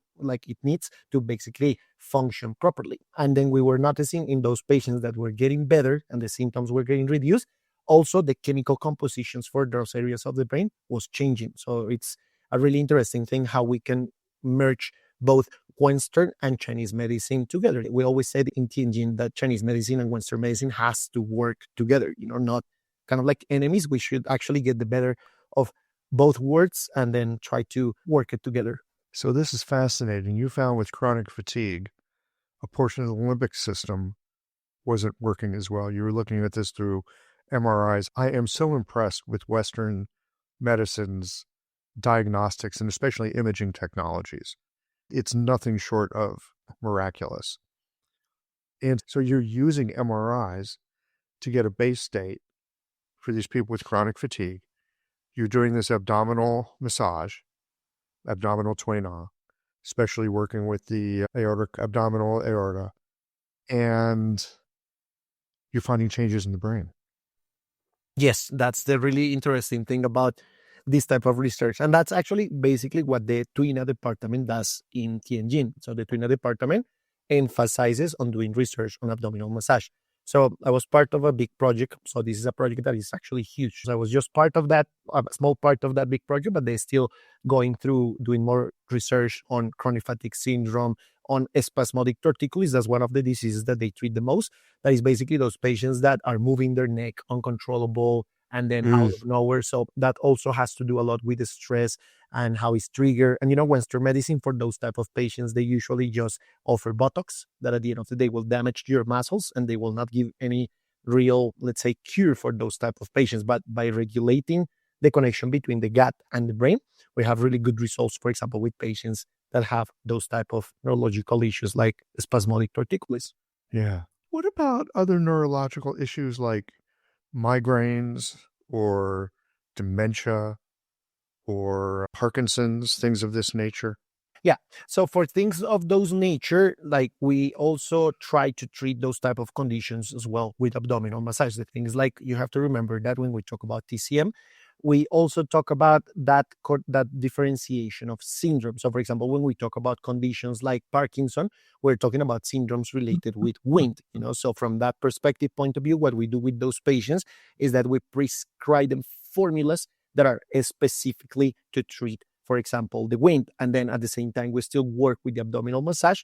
basically function properly. And then we were noticing in those patients that were getting better and the symptoms were getting reduced, also the chemical compositions for those areas of the brain was changing. So it's a really interesting thing how we can merge both Western and Chinese medicine together. We always said in Tianjin that Chinese medicine and Western medicine has to work together, not kind of like enemies. We should actually get the better of both worlds and then try to work it together. So this is fascinating. You found with chronic fatigue, a portion of the limbic system wasn't working as well. You were looking at this through MRIs. I am so impressed with Western medicine's diagnostics and especially imaging technologies. It's nothing short of miraculous. And so you're using MRIs to get a base state for these people with chronic fatigue. You're doing this abdominal massage, abdominal Tuina, especially working with the abdominal aorta, and you're finding changes in the brain. Yes, that's the really interesting thing about this type of research. And that's actually basically what the Tuina department does in Tianjin. So the Tuina department emphasizes on doing research on abdominal massage. So I was part of a big project. So this is a project that is actually huge. So I was just part of that, a small part of that big project, but they're still going through doing more research on chronic fatigue syndrome, on spasmodic torticollis. That's one of the diseases that they treat the most. That is basically those patients that are moving their neck uncontrollable and then out of nowhere. So that also has to do a lot with the stress and how it's triggered. And Western medicine, for those type of patients, they usually just offer Botox that at the end of the day will damage your muscles, and they will not give any real, let's say, cure for those type of patients. But by regulating the connection between the gut and the brain, we have really good results, for example, with patients that have those type of neurological issues like spasmodic torticollis. Yeah. What about other neurological issues like migraines or dementia or Parkinson's, things of this nature? Yeah. So for things of those nature, like, we also try to treat those type of conditions as well with abdominal massage. The things like, you have to remember that when we talk about TCM, we also talk about that differentiation of syndromes. So for example, when we talk about conditions like Parkinson, we're talking about syndromes related with wind. So from that perspective point of view, what we do with those patients is that we prescribe them formulas that are specifically to treat, for example, the wind. And then at the same time, we still work with the abdominal massage.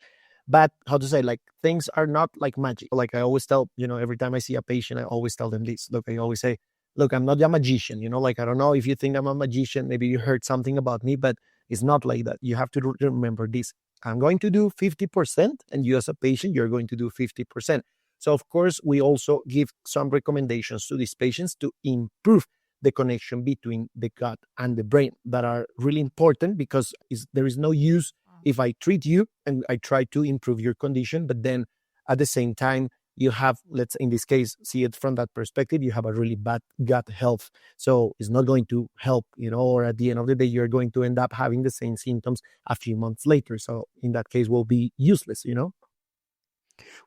But how to say, like, things are not like magic. Like I always tell, every time I see a patient, I always tell them this. Look, I always say, look, I'm not a magician. Like, I don't know if you think I'm a magician, maybe you heard something about me, but it's not like that. You have to remember this. I'm going to do 50%, and you as a patient, you're going to do 50%. So of course, we also give some recommendations to these patients to improve the connection between the gut and the brain that are really important, because there is no use if I treat you and I try to improve your condition, but then at the same time, you have, let's in this case, see it from that perspective, you have a really bad gut health. So it's not going to help, or at the end of the day, you're going to end up having the same symptoms a few months later. So in that case, will be useless,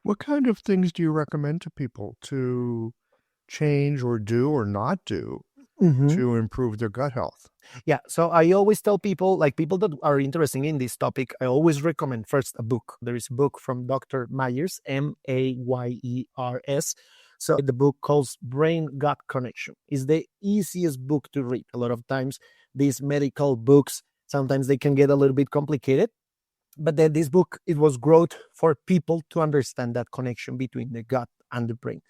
What kind of things do you recommend to people to change or do or not do to improve their gut health? Yeah, so I always tell people, like people that are interested in this topic, I always recommend first a book. There is a book from Dr. Myers, Mayers. So the book calls Brain-Gut Connection. It's the easiest book to read. A lot of times these medical books, sometimes they can get a little bit complicated. But then this book, it was wrote for people to understand that connection between the gut and the brain.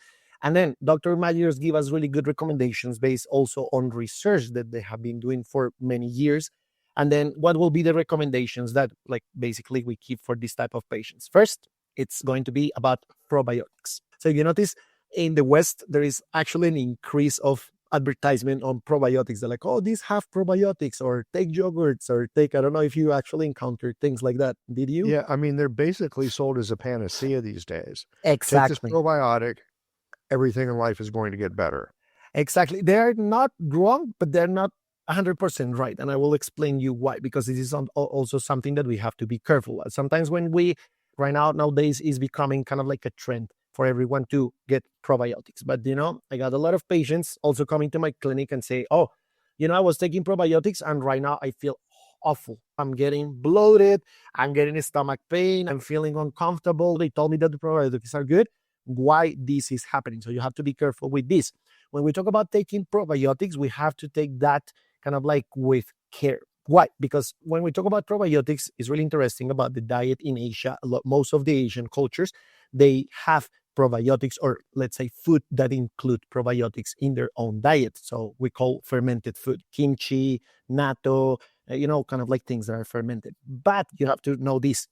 And then Dr. Myers give us really good recommendations based also on research that they have been doing for many years. And then what will be the recommendations that basically we keep for this type of patients? First, it's going to be about probiotics. So you notice in the West, there is actually an increase of advertisement on probiotics. They're like, oh, these have probiotics, or take yogurts, or I don't know if you actually encountered things like that. Did you? Yeah, I mean, they're basically sold as a panacea these days. Exactly. Take this probiotic, everything in life is going to get better. Exactly. They're not wrong, but they're not 100% right. And I will explain you why, because this is also something that we have to be careful. Sometimes when nowadays is becoming kind of like a trend for everyone to get probiotics. But, I got a lot of patients also coming to my clinic and say, oh, I was taking probiotics and right now I feel awful. I'm getting bloated. I'm getting stomach pain. I'm feeling uncomfortable. They told me that the probiotics are good. Why this is happening? So you have to be careful with this. When we talk about taking probiotics, we have to take that kind of like with care. Why? Because when we talk about probiotics, it's really interesting about the diet in Asia. Most of the Asian cultures, they have probiotics, or let's say food that include probiotics in their own diet. So we call fermented food, kimchi, natto, kind of like things that are fermented. But you have to know this.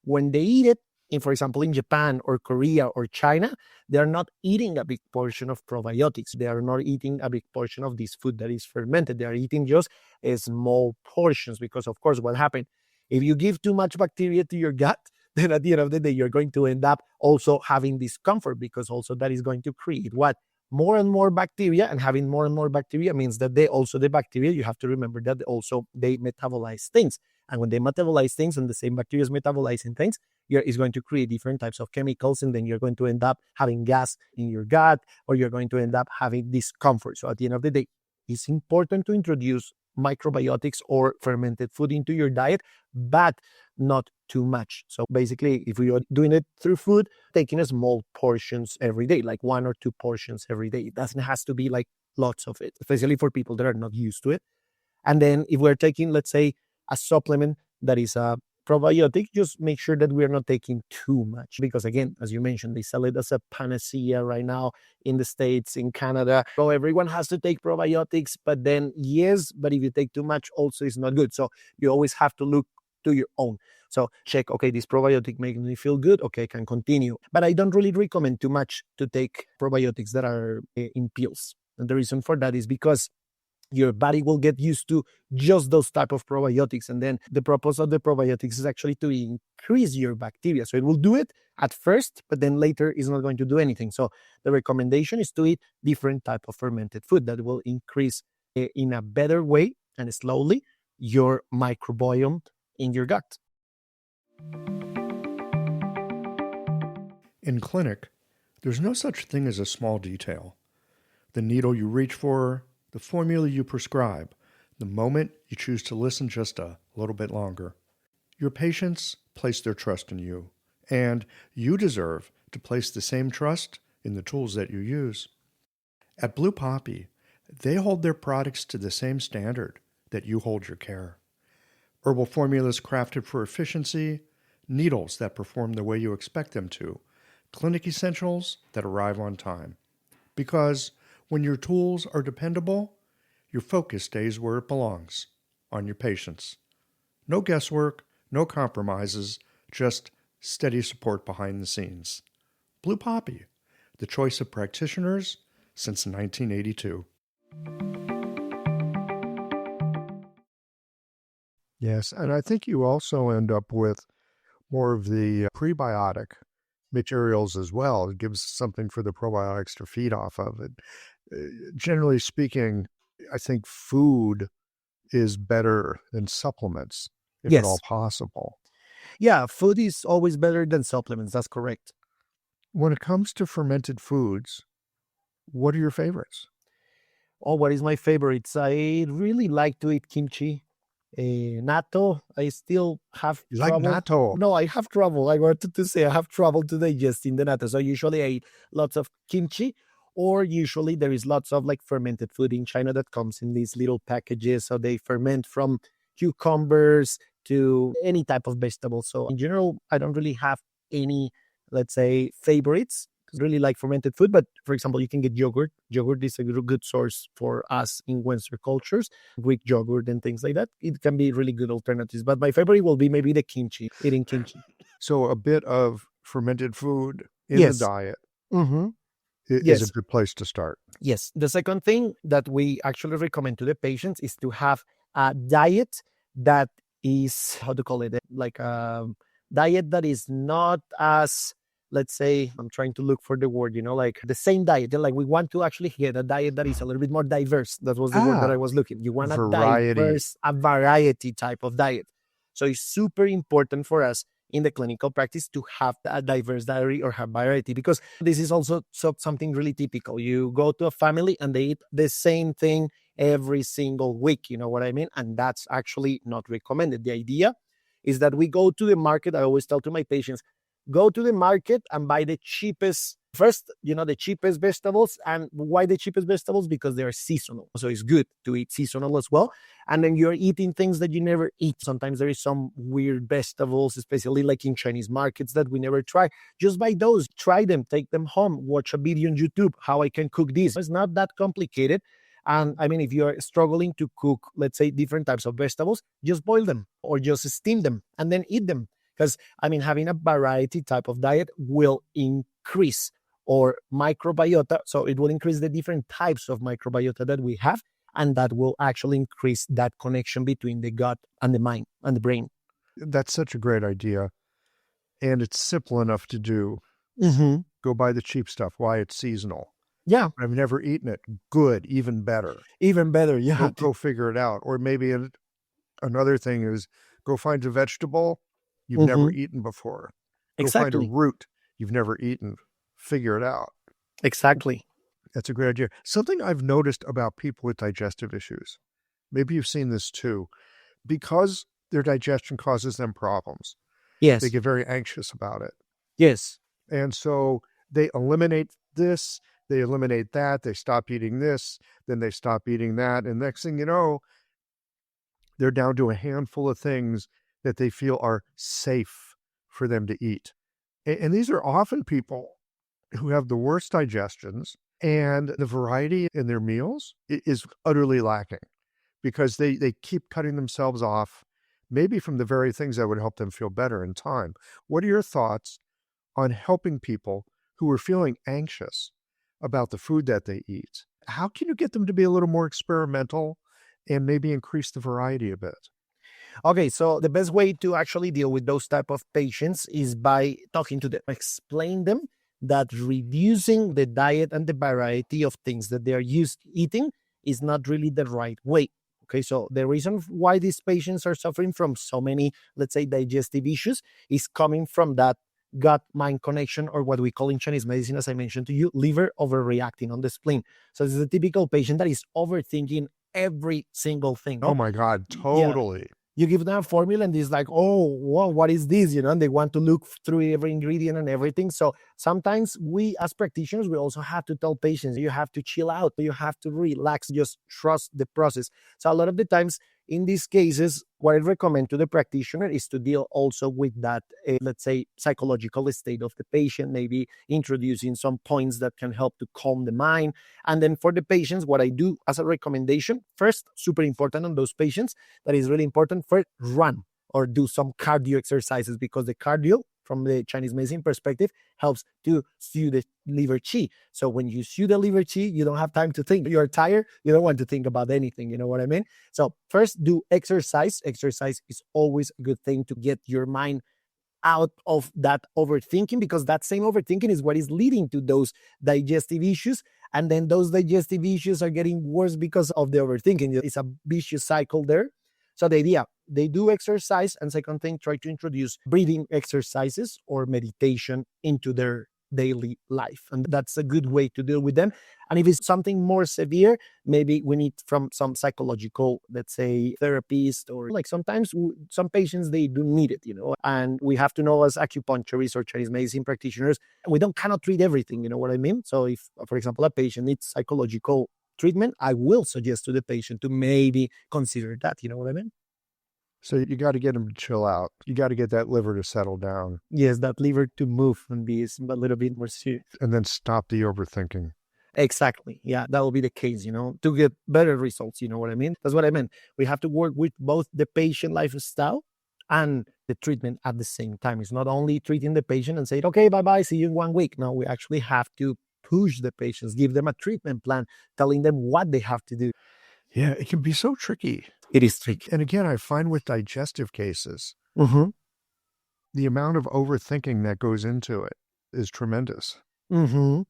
When they eat it, for example, in Japan or Korea or China, they are not eating a big portion of probiotics. They are not eating a big portion of this food that is fermented. They are eating just small portions, because, of course, what happens? If you give too much bacteria to your gut, then at the end of the day, you're going to end up also having discomfort, because also that is going to create what? More and more bacteria, and having more and more bacteria means that the bacteria, you have to remember that they metabolize things. And when they metabolize things and the same bacteria is metabolizing things, it's going to create different types of chemicals, and then you're going to end up having gas in your gut, or you're going to end up having discomfort. So at the end of the day, it's important to introduce microbiotics or fermented food into your diet, but not too much. So basically, if we are doing it through food, taking small portions every day, like 1 or 2 portions every day. It doesn't have to be like lots of it, especially for people that are not used to it. And then if we're taking, let's say, a supplement that is a probiotic, just make sure that we're not taking too much, because again, as you mentioned, they sell it as a panacea right now in the States, in Canada. So everyone has to take probiotics, but then but if you take too much, also it's not good. So you always have to look to your own. So check, okay, this probiotic makes me feel good. Okay, I can continue. But I don't really recommend too much to take probiotics that are in pills. And the reason for that is because your body will get used to just those type of probiotics. And then the purpose of the probiotics is actually to increase your bacteria. So it will do it at first, but then later it's not going to do anything. So the recommendation is to eat different type of fermented food that will increase in a better way and slowly your microbiome in your gut. In clinic, there's no such thing as a small detail. The needle you reach for, the formula you prescribe, the moment you choose to listen just a little bit longer. Your patients place their trust in you, and you deserve to place the same trust in the tools that you use. At Blue Poppy, they hold their products to the same standard that you hold your care. Herbal formulas crafted for efficiency, needles that perform the way you expect them to, clinic essentials that arrive on time. Because when your tools are dependable, your focus stays where it belongs, on your patients. No guesswork, no compromises, just steady support behind the scenes. Blue Poppy, the choice of practitioners since 1982. Yes, and I think you also end up with more of the prebiotic materials as well. It gives something for the probiotics to feed off of. It, generally speaking, I think food is better than supplements, if at all Yes. possible. Yeah, food is always better than supplements. That's correct. When it comes to fermented foods, what are your favorites? Oh, what is my favorites? I really like to eat kimchi. Natto, I still have You like trouble. natto? No, I have trouble. I wanted to say I have trouble to digesting the natto. So usually I eat lots of kimchi, or usually there is lots of like fermented food in China that comes in these little packages. So they ferment from cucumbers to any type of vegetable. So in general, I don't really have any, let's say, favorites. Really like fermented food, but for example, you can get yogurt. Yogurt is a good source for us in Western cultures. Greek yogurt and things like that. It can be really good alternatives. But my favorite will be maybe the kimchi, eating kimchi. So a bit of fermented food in Yes. the diet Mm-hmm. is Yes. a good place to start. Yes. The second thing that we actually recommend to the patients is to have a diet that is, how to call it, like a diet that is not as, let's say, I'm trying to look for the word, like the same diet. Like we want to actually get a diet that is a little bit more diverse. That was the word that I was looking. You want Variety. a variety type of diet. So it's super important for us in the clinical practice to have a diverse diet or have variety, because this is also something really typical. You go to a family and they eat the same thing every single week. You know what I mean? And that's actually not recommended. The idea is that we go to the market. I always tell to my patients, go to the market and buy the cheapest the cheapest vegetables. And why the cheapest vegetables? Because they are seasonal. So it's good to eat seasonal as well. And then you're eating things that you never eat. Sometimes there is some weird vegetables, especially like in Chinese markets, that we never try. Just buy those, try them, take them home, watch a video on YouTube, how I can cook this. It's not that complicated. And I mean, if you're struggling to cook, let's say, different types of vegetables, just boil them or just steam them and then eat them. Because, I mean, having a variety type of diet will increase our microbiota. So it will increase the different types of microbiota that we have. And that will actually increase that connection between the gut and the mind and the brain. That's such a great idea. And it's simple enough to do. Mm-hmm. Go buy the cheap stuff. Why? It's seasonal. Yeah. I've never eaten it. Good. Even better. Even better. Yeah. Go figure it out. Or maybe another thing is go find a vegetable you've never eaten before. Go find a root you've never eaten. Figure it out. Exactly. That's a great idea. Something I've noticed about people with digestive issues, maybe you've seen this too, because their digestion causes them problems. Yes. They get very anxious about it. Yes. And so they eliminate this, they eliminate that, they stop eating this, then they stop eating that. And next thing you know, they're down to a handful of things that they feel are safe for them to eat. And these are often people who have the worst digestions, and the variety in their meals is utterly lacking because they keep cutting themselves off, maybe from the very things that would help them feel better in time. What are your thoughts on helping people who are feeling anxious about the food that they eat? How can you get them to be a little more experimental and maybe increase the variety a bit? Okay, so the best way to actually deal with those type of patients is by talking to them, explain them that reducing the diet and the variety of things that they are used to eating is not really the right way. Okay, so the reason why these patients are suffering from so many, let's say, digestive issues is coming from that gut-mind connection, or what we call in Chinese medicine, as I mentioned to you, liver overreacting on the spleen. So this is a typical patient that is overthinking every single thing. Oh my God, totally. Yeah. You give them a formula and it's like, oh, wow, what is this? And they want to look through every ingredient and everything. So sometimes we as practitioners, we also have to tell patients, you have to chill out, you have to relax, just trust the process. So a lot of the times in these cases, what I recommend to the practitioner is to deal also with that, let's say, psychological state of the patient, maybe introducing some points that can help to calm the mind. And then for the patients, what I do as a recommendation, first, super important on those patients, that is really important, first, run or do some cardio exercises, because the cardio, from the Chinese medicine perspective, helps to soothe the liver qi. So when you soothe the liver qi, you don't have time to think. You're tired. You don't want to think about anything. You know what I mean? So first, do exercise. Exercise is always a good thing to get your mind out of that overthinking, because that same overthinking is what is leading to those digestive issues. And then those digestive issues are getting worse because of the overthinking. It's a vicious cycle there. So the idea, they do exercise. And second thing, try to introduce breathing exercises or meditation into their daily life. And that's a good way to deal with them. And if it's something more severe, maybe we need from some psychological, let's say, therapist, or like sometimes some patients, they do need it, and we have to know as acupuncturists or Chinese medicine practitioners, we cannot treat everything, you know what I mean? So if, for example, a patient needs psychological treatment, I will suggest to the patient to maybe consider that, you know what I mean? So you got to get them to chill out. You got to get that liver to settle down. Yes, that liver to move and be a little bit more serious. And then stop the overthinking. Exactly. Yeah, that will be the case, to get better results. You know what I mean? That's what I meant. We have to work with both the patient lifestyle and the treatment at the same time. It's not only treating the patient and say, okay, bye-bye, see you in 1 week. No, we actually have to push the patients, give them a treatment plan, telling them what they have to do. Yeah, it can be so tricky. It is tricky. And again, I find with digestive cases, Mm-hmm. the amount of overthinking that goes into it is tremendous. Mm-hmm.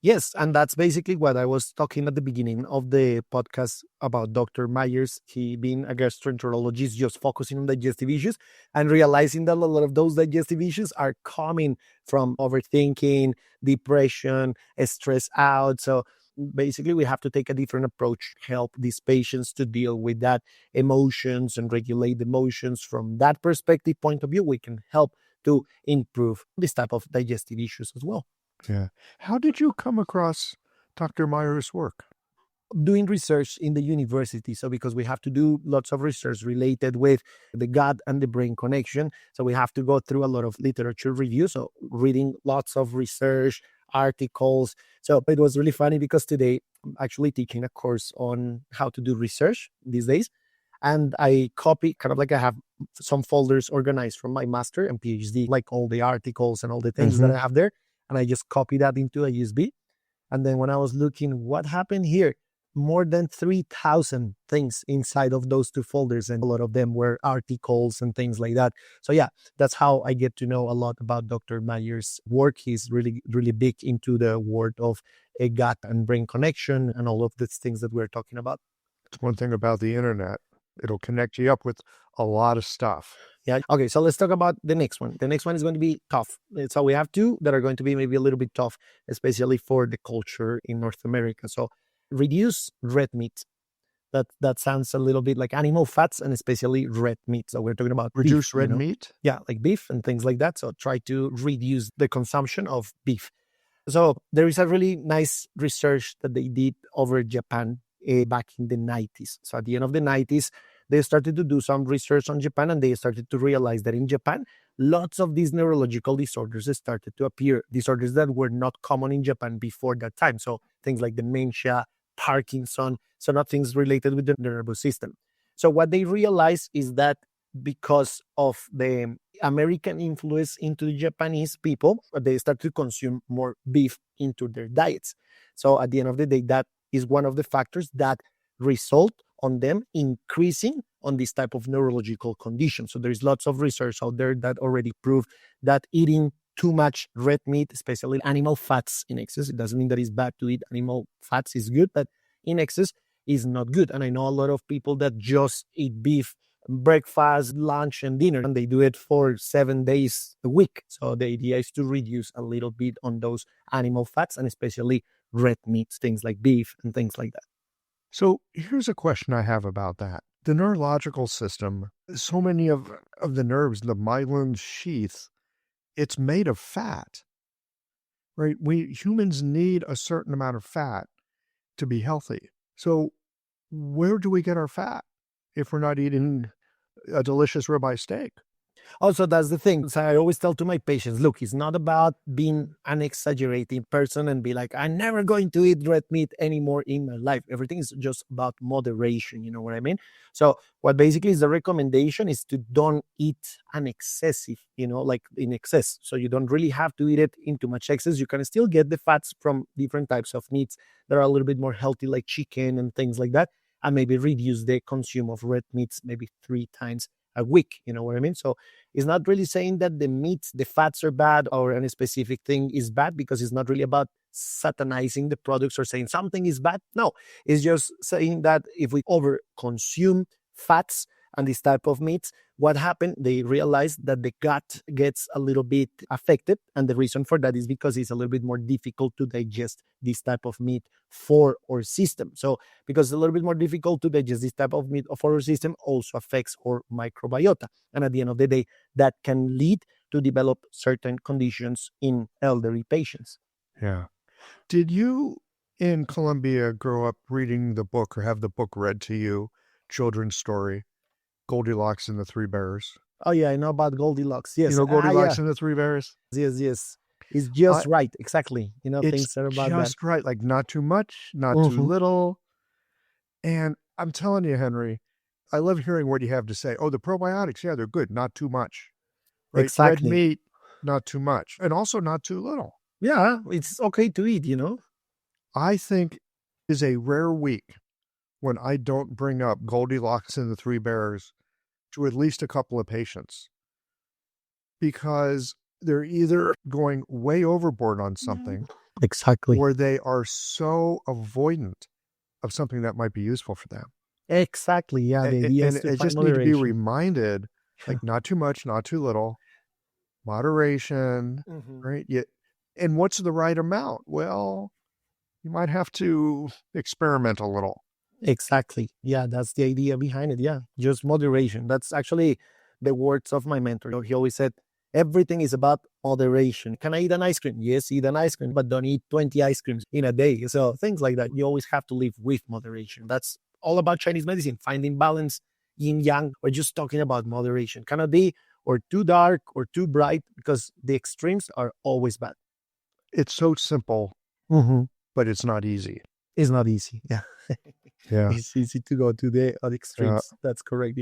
Yes, and that's basically what I was talking at the beginning of the podcast about Dr. Myers. He being a gastroenterologist, just focusing on digestive issues and realizing that a lot of those digestive issues are coming from overthinking, depression, stress out. So basically, we have to take a different approach, help these patients to deal with that emotions and regulate the emotions. From that perspective point of view, we can help to improve this type of digestive issues as well. Yeah. How did you come across Dr. Meyer's work? Doing research in the university. So because we have to do lots of research related with the gut and the brain connection. So we have to go through a lot of literature review. So reading lots of research articles. So it was really funny because today I'm actually taking a course on how to do research these days. And I copy, kind of like I have some folders organized from my master and PhD, like all the articles and all the things that I have there. And I just copy that into a USB. And then when I was looking what happened here, more than 3,000 things inside of those two folders. And a lot of them were articles and things like that. So yeah, that's how I get to know a lot about Dr. Meyer's work. He's really, really big into the world of a gut and brain connection and all of these things that we're talking about. It's one thing about the internet. It'll connect you up with a lot of stuff. Yeah. Okay. So let's talk about the next one. The next one is going to be tough. So we have two that are going to be maybe a little bit tough, especially for the culture in North America. So reduce red meat. That sounds a little bit like animal fats and especially red meat. So we're talking about reduce beef, red meat? Yeah, like beef and things like that. So try to reduce the consumption of beef. So there is a really nice research that they did over Japan back in the 90s. So at the end of the 90s, they started to do some research on Japan, and they started to realize that in Japan, lots of these neurological disorders started to appear, disorders that were not common in Japan before that time. So things like dementia, Parkinson, so not things related with the nervous system. So what they realized is that because of the American influence into the Japanese people, they start to consume more beef into their diets. So at the end of the day, that is one of the factors that result on them increasing on this type of neurological condition. So there's lots of research out there that already prove that eating too much red meat, especially animal fats in excess, it doesn't mean that it's bad to eat animal fats, is good, but in excess is not good. And I know a lot of people that just eat beef breakfast, lunch, and dinner, and they do it for 7 days a week. So the idea is to reduce a little bit on those animal fats and especially red meats, things like beef and things like that. So here's a question I have about that. The neurological system, so many of the nerves, the myelin sheath, it's made of fat, right? We humans need a certain amount of fat to be healthy. So where do we get our fat if we're not eating a delicious ribeye steak? Also, that's the thing. So I always tell to my patients, look, it's not about being an exaggerating person and be like, I'm never going to eat red meat anymore in my life. Everything is just about moderation. You know what I mean? So what basically is the recommendation is to don't eat an excessive, like in excess. So you don't really have to eat it in too much excess. You can still get the fats from different types of meats that are a little bit more healthy, like chicken and things like that. And maybe reduce the consume of red meats maybe 3 times a week. You know what I mean? So it's not really saying that the meats, the fats are bad or any specific thing is bad, because it's not really about satanizing the products or saying something is bad. No, it's just saying that if we over consume fats and this type of meats, what happened? They realized that the gut gets a little bit affected. And the reason for that is because it's a little bit more difficult to digest this type of meat for our system. So because it's a little bit more difficult to digest this type of meat for our system also affects our microbiota. And at the end of the day, that can lead to develop certain conditions in elderly patients. Yeah. Did you in Colombia grow up reading the book or have the book read to you, children's story, Goldilocks and the Three Bears? Oh, yeah, I know about Goldilocks. Yes. You know Goldilocks Yeah. and the Three Bears? Yes. It's just right. Exactly. Things are about that. It's just right. Like not too much, not too little. And I'm telling you, Henry, I love hearing what you have to say. Oh, the probiotics, yeah, they're good. Not too much. Right? Exactly. Red meat, not too much. And also not too little. Yeah, it's okay to eat, I think is a rare week when I don't bring up Goldilocks and the Three Bears to at least a couple of patients, because they're either going way overboard on something, exactly, or they are so avoidant of something that might be useful for them. Exactly, yeah. The idea is to just need to be reminded, like not too much, not too little, moderation, right? And what's the right amount? Well, you might have to experiment a little. Exactly. Yeah, that's the idea behind it. Yeah, just moderation. That's actually the words of my mentor. He always said, everything is about moderation. Can I eat an ice cream? Yes, eat an ice cream, but don't eat 20 ice creams in a day. So things like that. You always have to live with moderation. That's all about Chinese medicine, finding balance, yin yang. We're just talking about moderation. Cannot be or too dark or too bright, because the extremes are always bad. It's so simple, but it's not easy. It's not easy. Yeah. Yeah. It's easy to go to the extremes. Yeah. That's correct,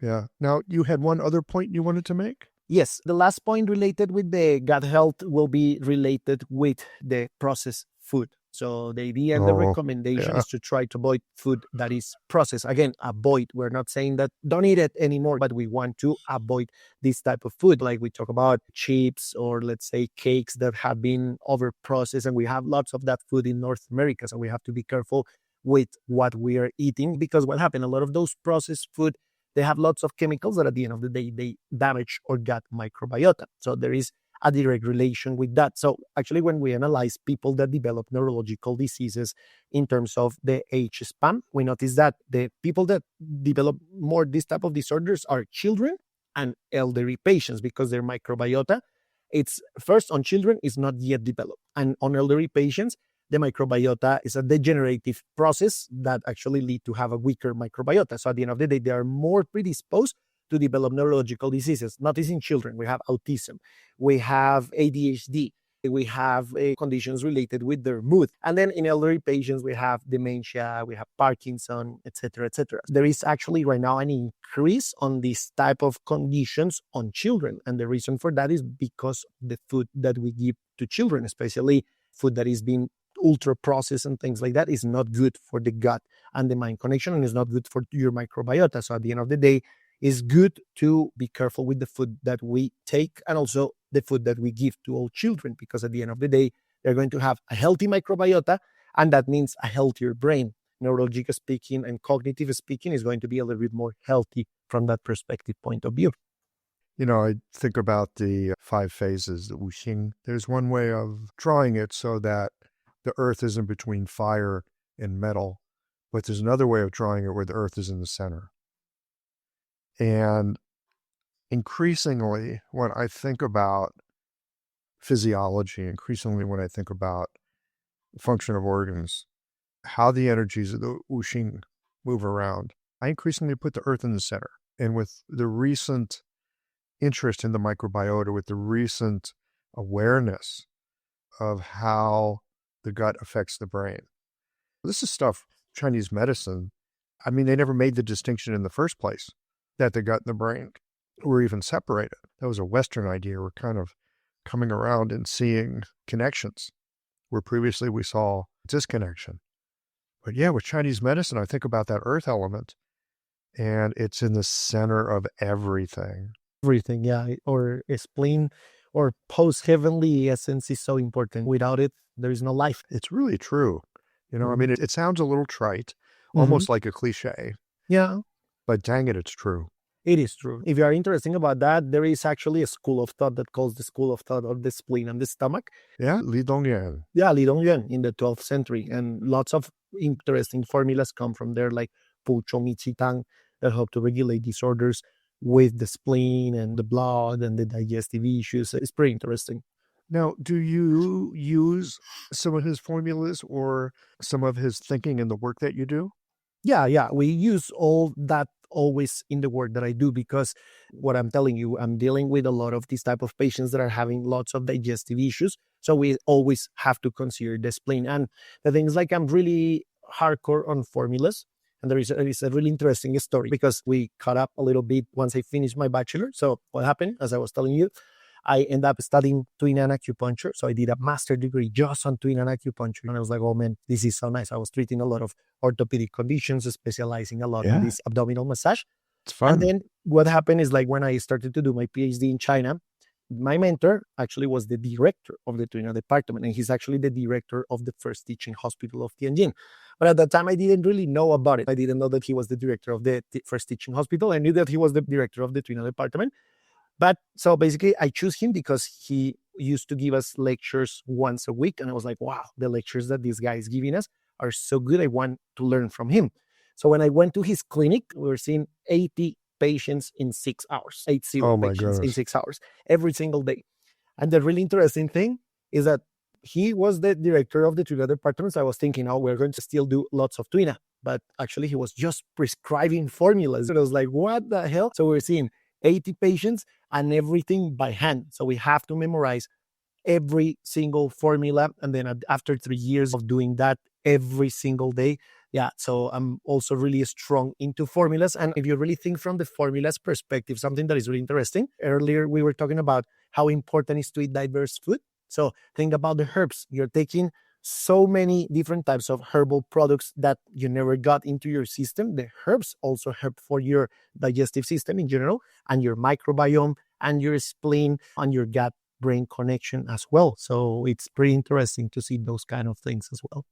Yeah. Now, you had one other point you wanted to make? Yes. The last point related with the gut health will be related with the processed food. So the idea and the recommendation is to try to avoid food that is processed. Again, avoid. We're not saying that don't eat it anymore, but we want to avoid this type of food. Like we talk about chips, or let's say cakes that have been over processed, and we have lots of that food in North America. So we have to be careful with what we are eating, because what happened, a lot of those processed food, they have lots of chemicals that at the end of the day, they damage our gut microbiota. So there is a direct relation with that. So actually, when we analyze people that develop neurological diseases in terms of the age span, we notice that the people that develop more this type of disorders are children and elderly patients, because their microbiota, it's first on children, is not yet developed. And on elderly patients, the microbiota is a degenerative process that actually lead to have a weaker microbiota. So at the end of the day, they are more predisposed to develop neurological diseases. Notice in children, we have autism, we have ADHD, we have conditions related with their mood. And then in elderly patients, we have dementia, we have Parkinson, etc., etc. There is actually right now an increase on this type of conditions on children. And the reason for that is because the food that we give to children, especially food that is being ultra processed and things like that, is not good for the gut and the mind connection, and is not good for your microbiota. So at the end of the day, it's good to be careful with the food that we take, and also the food that we give to all children, because at the end of the day, they're going to have a healthy microbiota, and that means a healthier brain. Neurological speaking and cognitive speaking is going to be a little bit more healthy from that perspective point of view. I think about the 5 phases, the Wuxing. There's one way of drawing it so that the earth isn't between fire and metal, but there's another way of drawing it where the earth is in the center. And increasingly, when I think about physiology, increasingly when I think about the function of organs, how the energies of the Wuxing move around, I increasingly put the earth in the center. And with the recent interest in the microbiota with the recent awareness of how the gut affects the brain. This is stuff Chinese medicine, I mean, they never made the distinction in the first place that the gut and the brain were even separated. That was a Western idea. We're kind of coming around and seeing connections where previously we saw disconnection. But yeah, with Chinese medicine, I think about that earth element, and it's in the center of everything. Everything, yeah. Or a spleen or post-heavenly essence is so important. Without it, there is no life. It's really true. You know, I mean, it sounds a little trite, Mhm. almost like a cliche, Yeah, but dang it, it's true. it is true. If you are interested about that, there is actually a school of thought that calls the school of thought of the spleen and the stomach. Yeah, Li Dongyuan. Yeah, Li Dongyuan in the 12th century. And lots of interesting formulas come from there, like Pu Chong Tang, that help to regulate disorders with the spleen and the blood and the digestive issues. It's pretty interesting. Now, do you use some of his formulas or some of his thinking in the work that you do? Yeah. We use all that always in the work that I do, because what I'm telling you, I'm dealing with a lot of these type of patients that are having lots of digestive issues. So we always have to consider the spleen. And the thing is, like, I'm really hardcore on formulas. And there is a really interesting story, because we caught up a little bit once I finished my bachelor. So what happened, as I was telling you, I ended up studying Tuina and acupuncture. So I did a master degree just on Tuina and acupuncture. And I was like, oh man, this is so nice. I was treating a lot of orthopedic conditions, specializing a lot in this abdominal massage. It's fun. And then what happened is, like, when I started to do my PhD in China, my mentor actually was the director of the Tuina department. And he's actually the director of the first teaching hospital of Tianjin. But at that time, I didn't really know about it. I didn't know that he was the director of the first teaching hospital. I knew that he was the director of the Tuina department. But so basically, I choose him because he used to give us lectures once a week. And I was like, wow, the lectures that this guy is giving us are so good. I want to learn from him. So when I went to his clinic, we were seeing 80 patients in 6 hours, 80 Oh my patients in goodness. 6 hours, every single day. And the really interesting thing is that he was the director of the Tuina department. So I was thinking, oh, we're going to still do lots of Tuina. But actually, he was just prescribing formulas. And I was like, what the hell? So we're seeing 80 patients and everything by hand. So we have to memorize every single formula. And then after 3 years of doing that every single day, yeah, so I'm also really strong into formulas. And if you really think from the formulas perspective, something that is really interesting, earlier we were talking about how important it is to eat diverse food. So think about the herbs. You're taking so many different types of herbal products that you never got into your system. The herbs also help for your digestive system in general, and your microbiome, and your spleen, and your gut-brain connection as well. So it's pretty interesting to see those kind of things as well.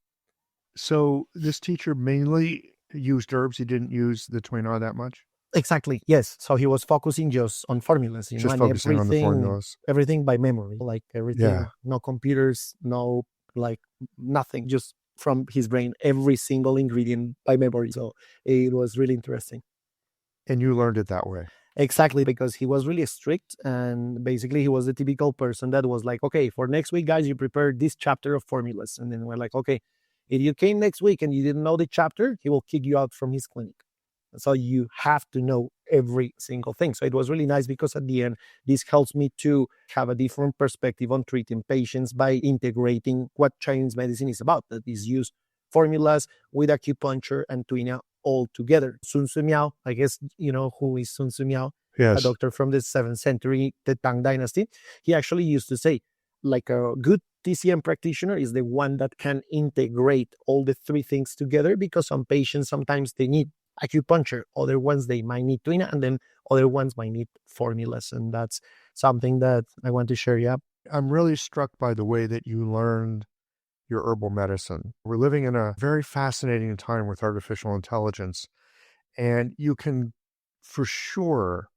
So this teacher mainly used herbs. He didn't use the Tuina that much? Exactly. Yes. So he was focusing just on formulas, Just and focusing on the formulas. everything by memory, like everything, Yeah. no computers, no, like, nothing, just from his brain, every single ingredient by memory. So it was really interesting. And you learned it that way. Exactly, because he was really strict, and basically he was the typical person that was like, okay, for next week, guys, you prepare this chapter of formulas. And then we're like, okay, if you came next week and you didn't know the chapter, he will kick you out from his clinic. So you have to know every single thing. So it was really nice, because at the end, this helps me to have a different perspective on treating patients by integrating what Chinese medicine is about, that is use formulas with acupuncture and Tuina all together. Sun Tzu Miao, I guess you know who is Sun Tzu Miao, a Yes. doctor from the 7th century, the Tang Dynasty. He actually used to say, like, a good TCM practitioner is the one that can integrate all the three things together, because some patients, sometimes they need acupuncture, other ones they might need Tuina, and then other ones might need formulas. And that's something that I want to share. Yeah. I'm really struck by the way that you learned your herbal medicine. We're living in a very fascinating time with artificial intelligence, and you can for sure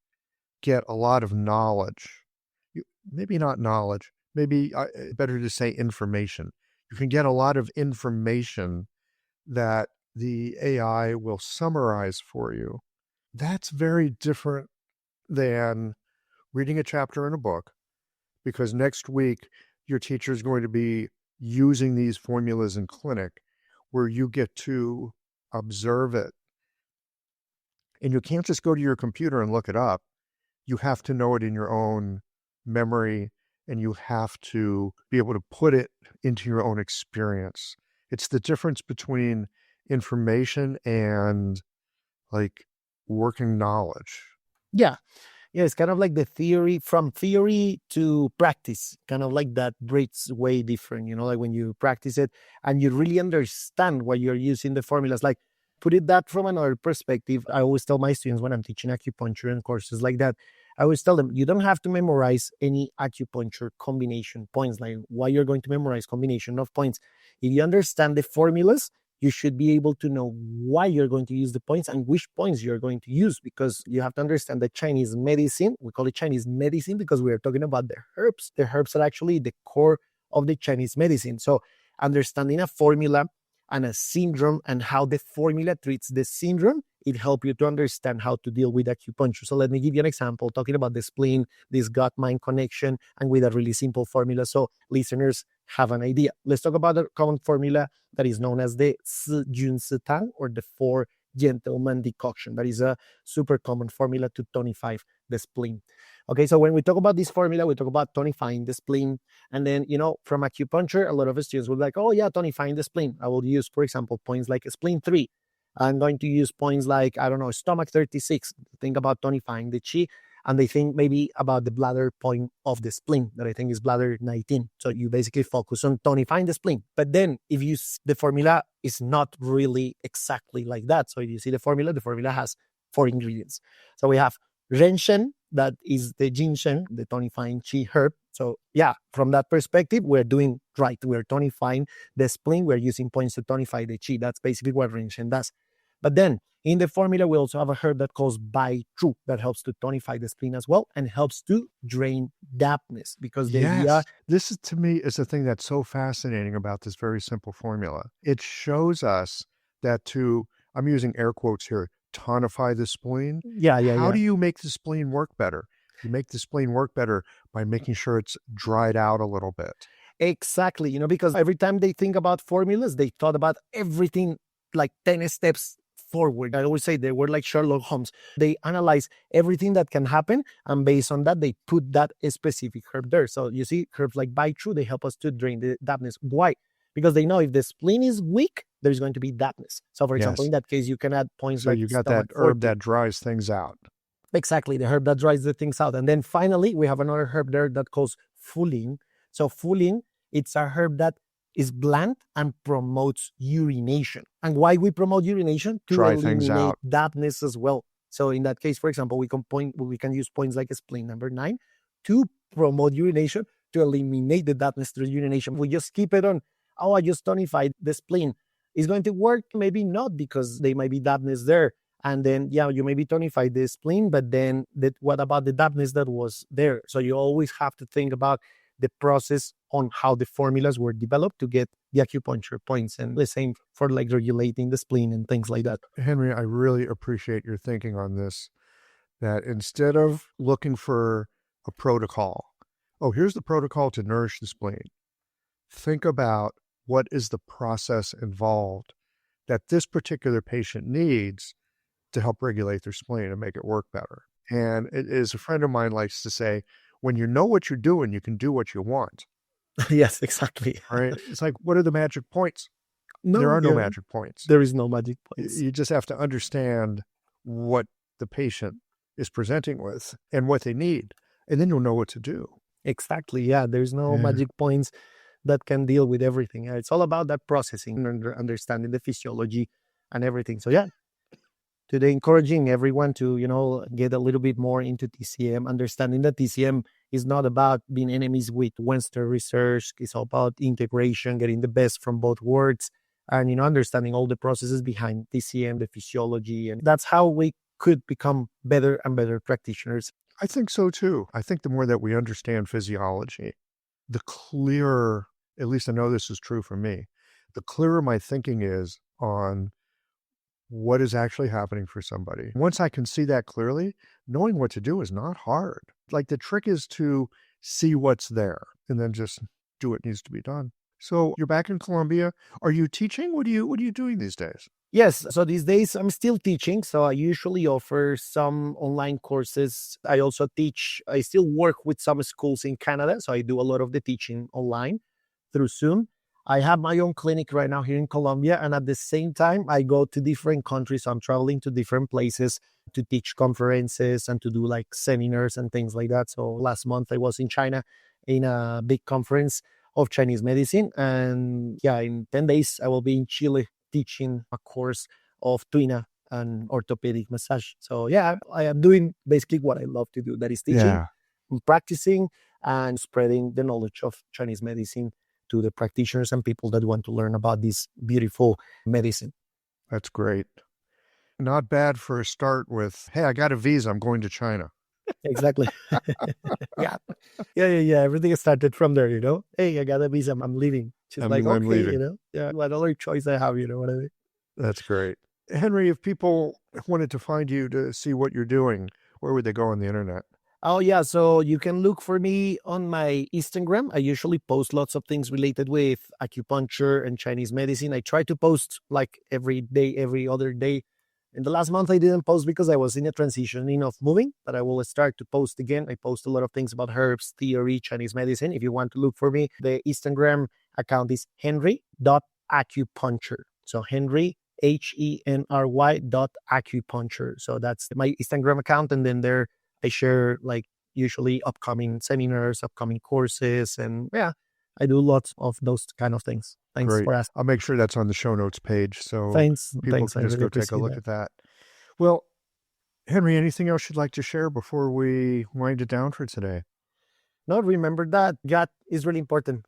get a lot of knowledge. Maybe not knowledge, maybe better to say information. You can get a lot of information that the AI will summarize for you. That's very different than reading a chapter in a book, because next week your teacher is going to be using these formulas in clinic where you get to observe it. And you can't just go to your computer and look it up. you have to know it in your own memory, and you have to be able to put it into your own experience. It's the difference between information and like working knowledge. Yeah. Yeah, it's kind of like the theory, from theory to practice, kind of like that bridge way different, like when you practice it and you really understand why you're using the formulas. Like, put it that from another perspective. I always tell my students when I'm teaching acupuncture and courses like that, I always tell them, you don't have to memorize any acupuncture combination points, like why you're going to memorize combination of points. If you understand the formulas, you should be able to know why you're going to use the points and which points you're going to use, because you have to understand that Chinese medicine, we call it Chinese medicine because we are talking about the herbs. The herbs are actually the core of the Chinese medicine. So understanding a formula and a syndrome and how the formula treats the syndrome, it helps you to understand how to deal with acupuncture. So let me give you an example, talking about the spleen, this gut-mind connection, and with a really simple formula so listeners have an idea. Let's talk about a common formula that is known as the Si Jun Si Tang, or the 4 gentleman decoction. That is a super common formula to tonify the spleen. Okay, so when we talk about this formula, we talk about tonifying the spleen. And then, from acupuncture, a lot of students will be like, oh yeah, tonifying the spleen. I will use, for example, points like spleen 3. I'm going to use points like, I don't know, stomach 36. Think about tonifying the chi. And they think maybe about the bladder point of the spleen, that I think is bladder 19. So you basically focus on tonifying the spleen. But then if you the formula is not really exactly like that. So if you see the formula has 4 ingredients. So we have renshen, that is the ginseng, the tonifying chi herb. So yeah, from that perspective, we're doing right. We're tonifying the spleen. We're using points to tonify the chi. That's basically what renshen does. But then in the formula, we also have a herb that calls Bai Tru that helps to tonify the spleen as well and helps to drain dampness, because the idea... This is, to me, is the thing that's so fascinating about this very simple formula. It shows us that I'm using air quotes here, tonify the spleen. How do you make the spleen work better? You make the spleen work better by making sure it's dried out a little bit. Exactly, because every time they think about formulas, they thought about everything like 10 steps forward. I always say they were like Sherlock Holmes. They analyze everything that can happen, and based on that, they put that specific herb there. So you see, herbs like Bai Tru, they help us to drain the dampness. Why? Because they know if the spleen is weak, there's going to be dampness. So for example, in that case, you can add points like... So you got that herb that dries things out. Exactly, the herb that dries the things out. And then finally, we have another herb there that calls Fulin. So Fulin, it's a herb that is bland and promotes urination. And why we promote urination? To dry things out. Dampness as well. So in that case, for example, we can use points like spleen number 9 to promote urination, to eliminate the dampness through urination. We just keep it on, I just tonified the spleen. Is going to work? Maybe not, because there might be dampness there. And then, you maybe tonify the spleen, but then what about the dampness that was there? So you always have to think about the process on how the formulas were developed to get the acupuncture points, and the same for like regulating the spleen and things like that. Henry, I really appreciate your thinking on this, that instead of looking for a protocol, here's the protocol to nourish the spleen, think about what is the process involved that this particular patient needs to help regulate their spleen and make it work better. And it is, a friend of mine likes to say, when you know what you're doing, you can do what you want. Yes, exactly. Right? It's like, what are the magic points? No, there are no magic points. There is no magic points. You just have to understand what the patient is presenting with and what they need, and then you'll know what to do. Exactly. Yeah, there's no magic points that can deal with everything. It's all about that processing and understanding the physiology and everything. So today, encouraging everyone to, get a little bit more into TCM, understanding that TCM is not about being enemies with Western research. It's all about integration, getting the best from both worlds, and, understanding all the processes behind TCM, the physiology. And that's how we could become better and better practitioners. I think so too. I think the more that we understand physiology, the clearer, at least I know this is true for me, the clearer my thinking is on what is actually happening for somebody. Once I can see that clearly, knowing what to do is not hard. Like, the trick is to see what's there and then just do what needs to be done. So you're back in Colombia. Are you teaching? What are you doing these days? Yes, so these days I'm still teaching. So I usually offer some online courses. I also teach, I still work with some schools in Canada. So I do a lot of the teaching online through Zoom. I have my own clinic right now here in Colombia. And at the same time, I go to different countries. So I'm traveling to different places to teach conferences and to do like seminars and things like that. So last month I was in China in a big conference of Chinese medicine. And yeah, in 10 days, I will be in Chile teaching a course of Tuina and orthopedic massage. So yeah, I am doing basically what I love to do. That is teaching, Yeah, practicing, and spreading the knowledge of Chinese medicine to the practitioners and people that want to learn about this beautiful medicine. that's great. Not bad for a start with, hey, I got a visa. I'm going to China. Exactly. Yeah. Yeah. Everything started from there, you know. Hey, I got a visa. I'm leaving. Just like, I'm okay, you leaving. know, yeah, what other choice I have, you know what I mean? That's great. Henry, if people wanted to find you to see what you're doing, where would they go on the internet? Oh, yeah. So you can look for me on my Instagram. I usually post lots of things related with acupuncture and Chinese medicine. I try to post like every day, every other day. In the last month, I didn't post because I was in a transitioning of moving, but I will start to post again. I post a lot of things about herbs, theory, Chinese medicine. If you want to look for me, the Instagram account is henry.acupuncture. So Henry, HENRY.acupuncture. So that's my Instagram account. And then there I share like usually upcoming seminars, upcoming courses, and yeah, I do lots of those kind of things. Thanks Great. for asking. I'll make sure that's on the show notes page so people Thanks. I can just really go take a appreciate look that. at that. Well, Henry, anything else you'd like to share before we wind it down for today? No, remember that God is really important.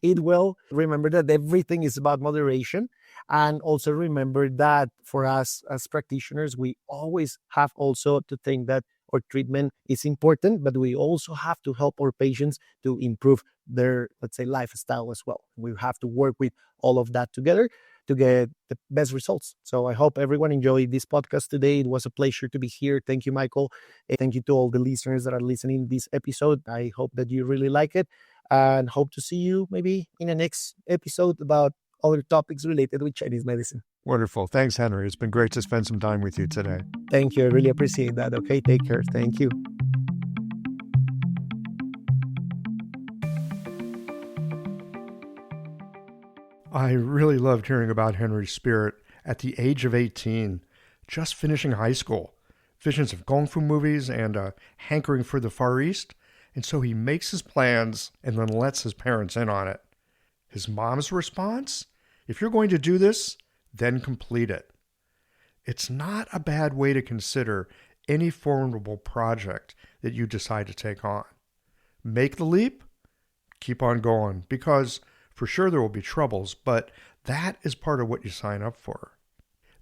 Eat well. Remember that everything is about moderation. And also remember that for us as practitioners, we always have also to think that our treatment is important, but we also have to help our patients to improve their, let's say, lifestyle as well. We have to work with all of that together to get the best results. So I hope everyone enjoyed this podcast today. It was a pleasure to be here. Thank you, Michael. Thank you to all the listeners that are listening to this episode. I hope that you really like it and hope to see you maybe in the next episode about other topics related with Chinese medicine. Wonderful. Thanks, Henry. It's been great to spend some time with you today. Thank you. I really appreciate that. Okay, take care. Thank you. I really loved hearing about Henry's spirit at the age of 18, just finishing high school. Visions of Kung Fu movies and a hankering for the Far East. And so he makes his plans and then lets his parents in on it. His mom's response? If you're going to do this, then complete it. It's not a bad way to consider any formidable project that you decide to take on. Make the leap, keep on going, because for sure there will be troubles, but that is part of what you sign up for.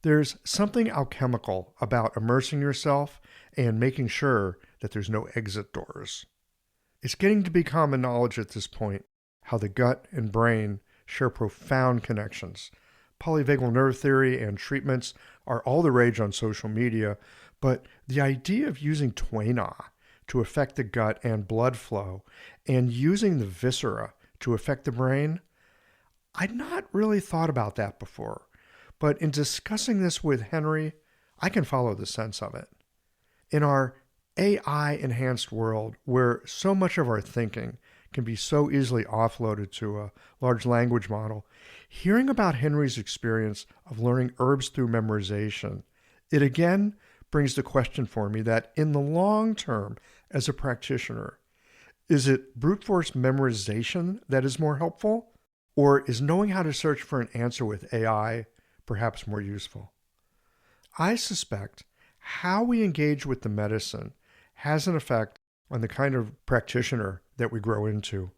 There's something alchemical about immersing yourself and making sure that there's no exit doors. It's getting to be common knowledge at this point how the gut and brain share profound connections. Polyvagal nerve theory and treatments are all the rage on social media, but the idea of using Tuina to affect the gut and blood flow and using the viscera to affect the brain, I'd not really thought about that before. But in discussing this with Henry, I can follow the sense of it. In our AI-enhanced world, where so much of our thinking can be so easily offloaded to a large language model, hearing about Henry's experience of learning herbs through memorization, it again brings the question for me that in the long term, as a practitioner, is it brute force memorization that is more helpful? Or is knowing how to search for an answer with AI perhaps more useful? I suspect how we engage with the medicine has an effect on the kind of practitioner that we grow into.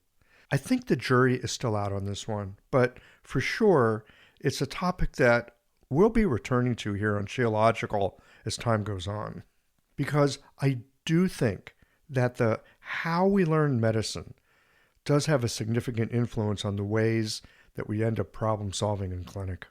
I think the jury is still out on this one, but for sure, it's a topic that we'll be returning to here on Geological as time goes on. Because I do think that the how we learn medicine does have a significant influence on the ways that we end up problem solving in clinic.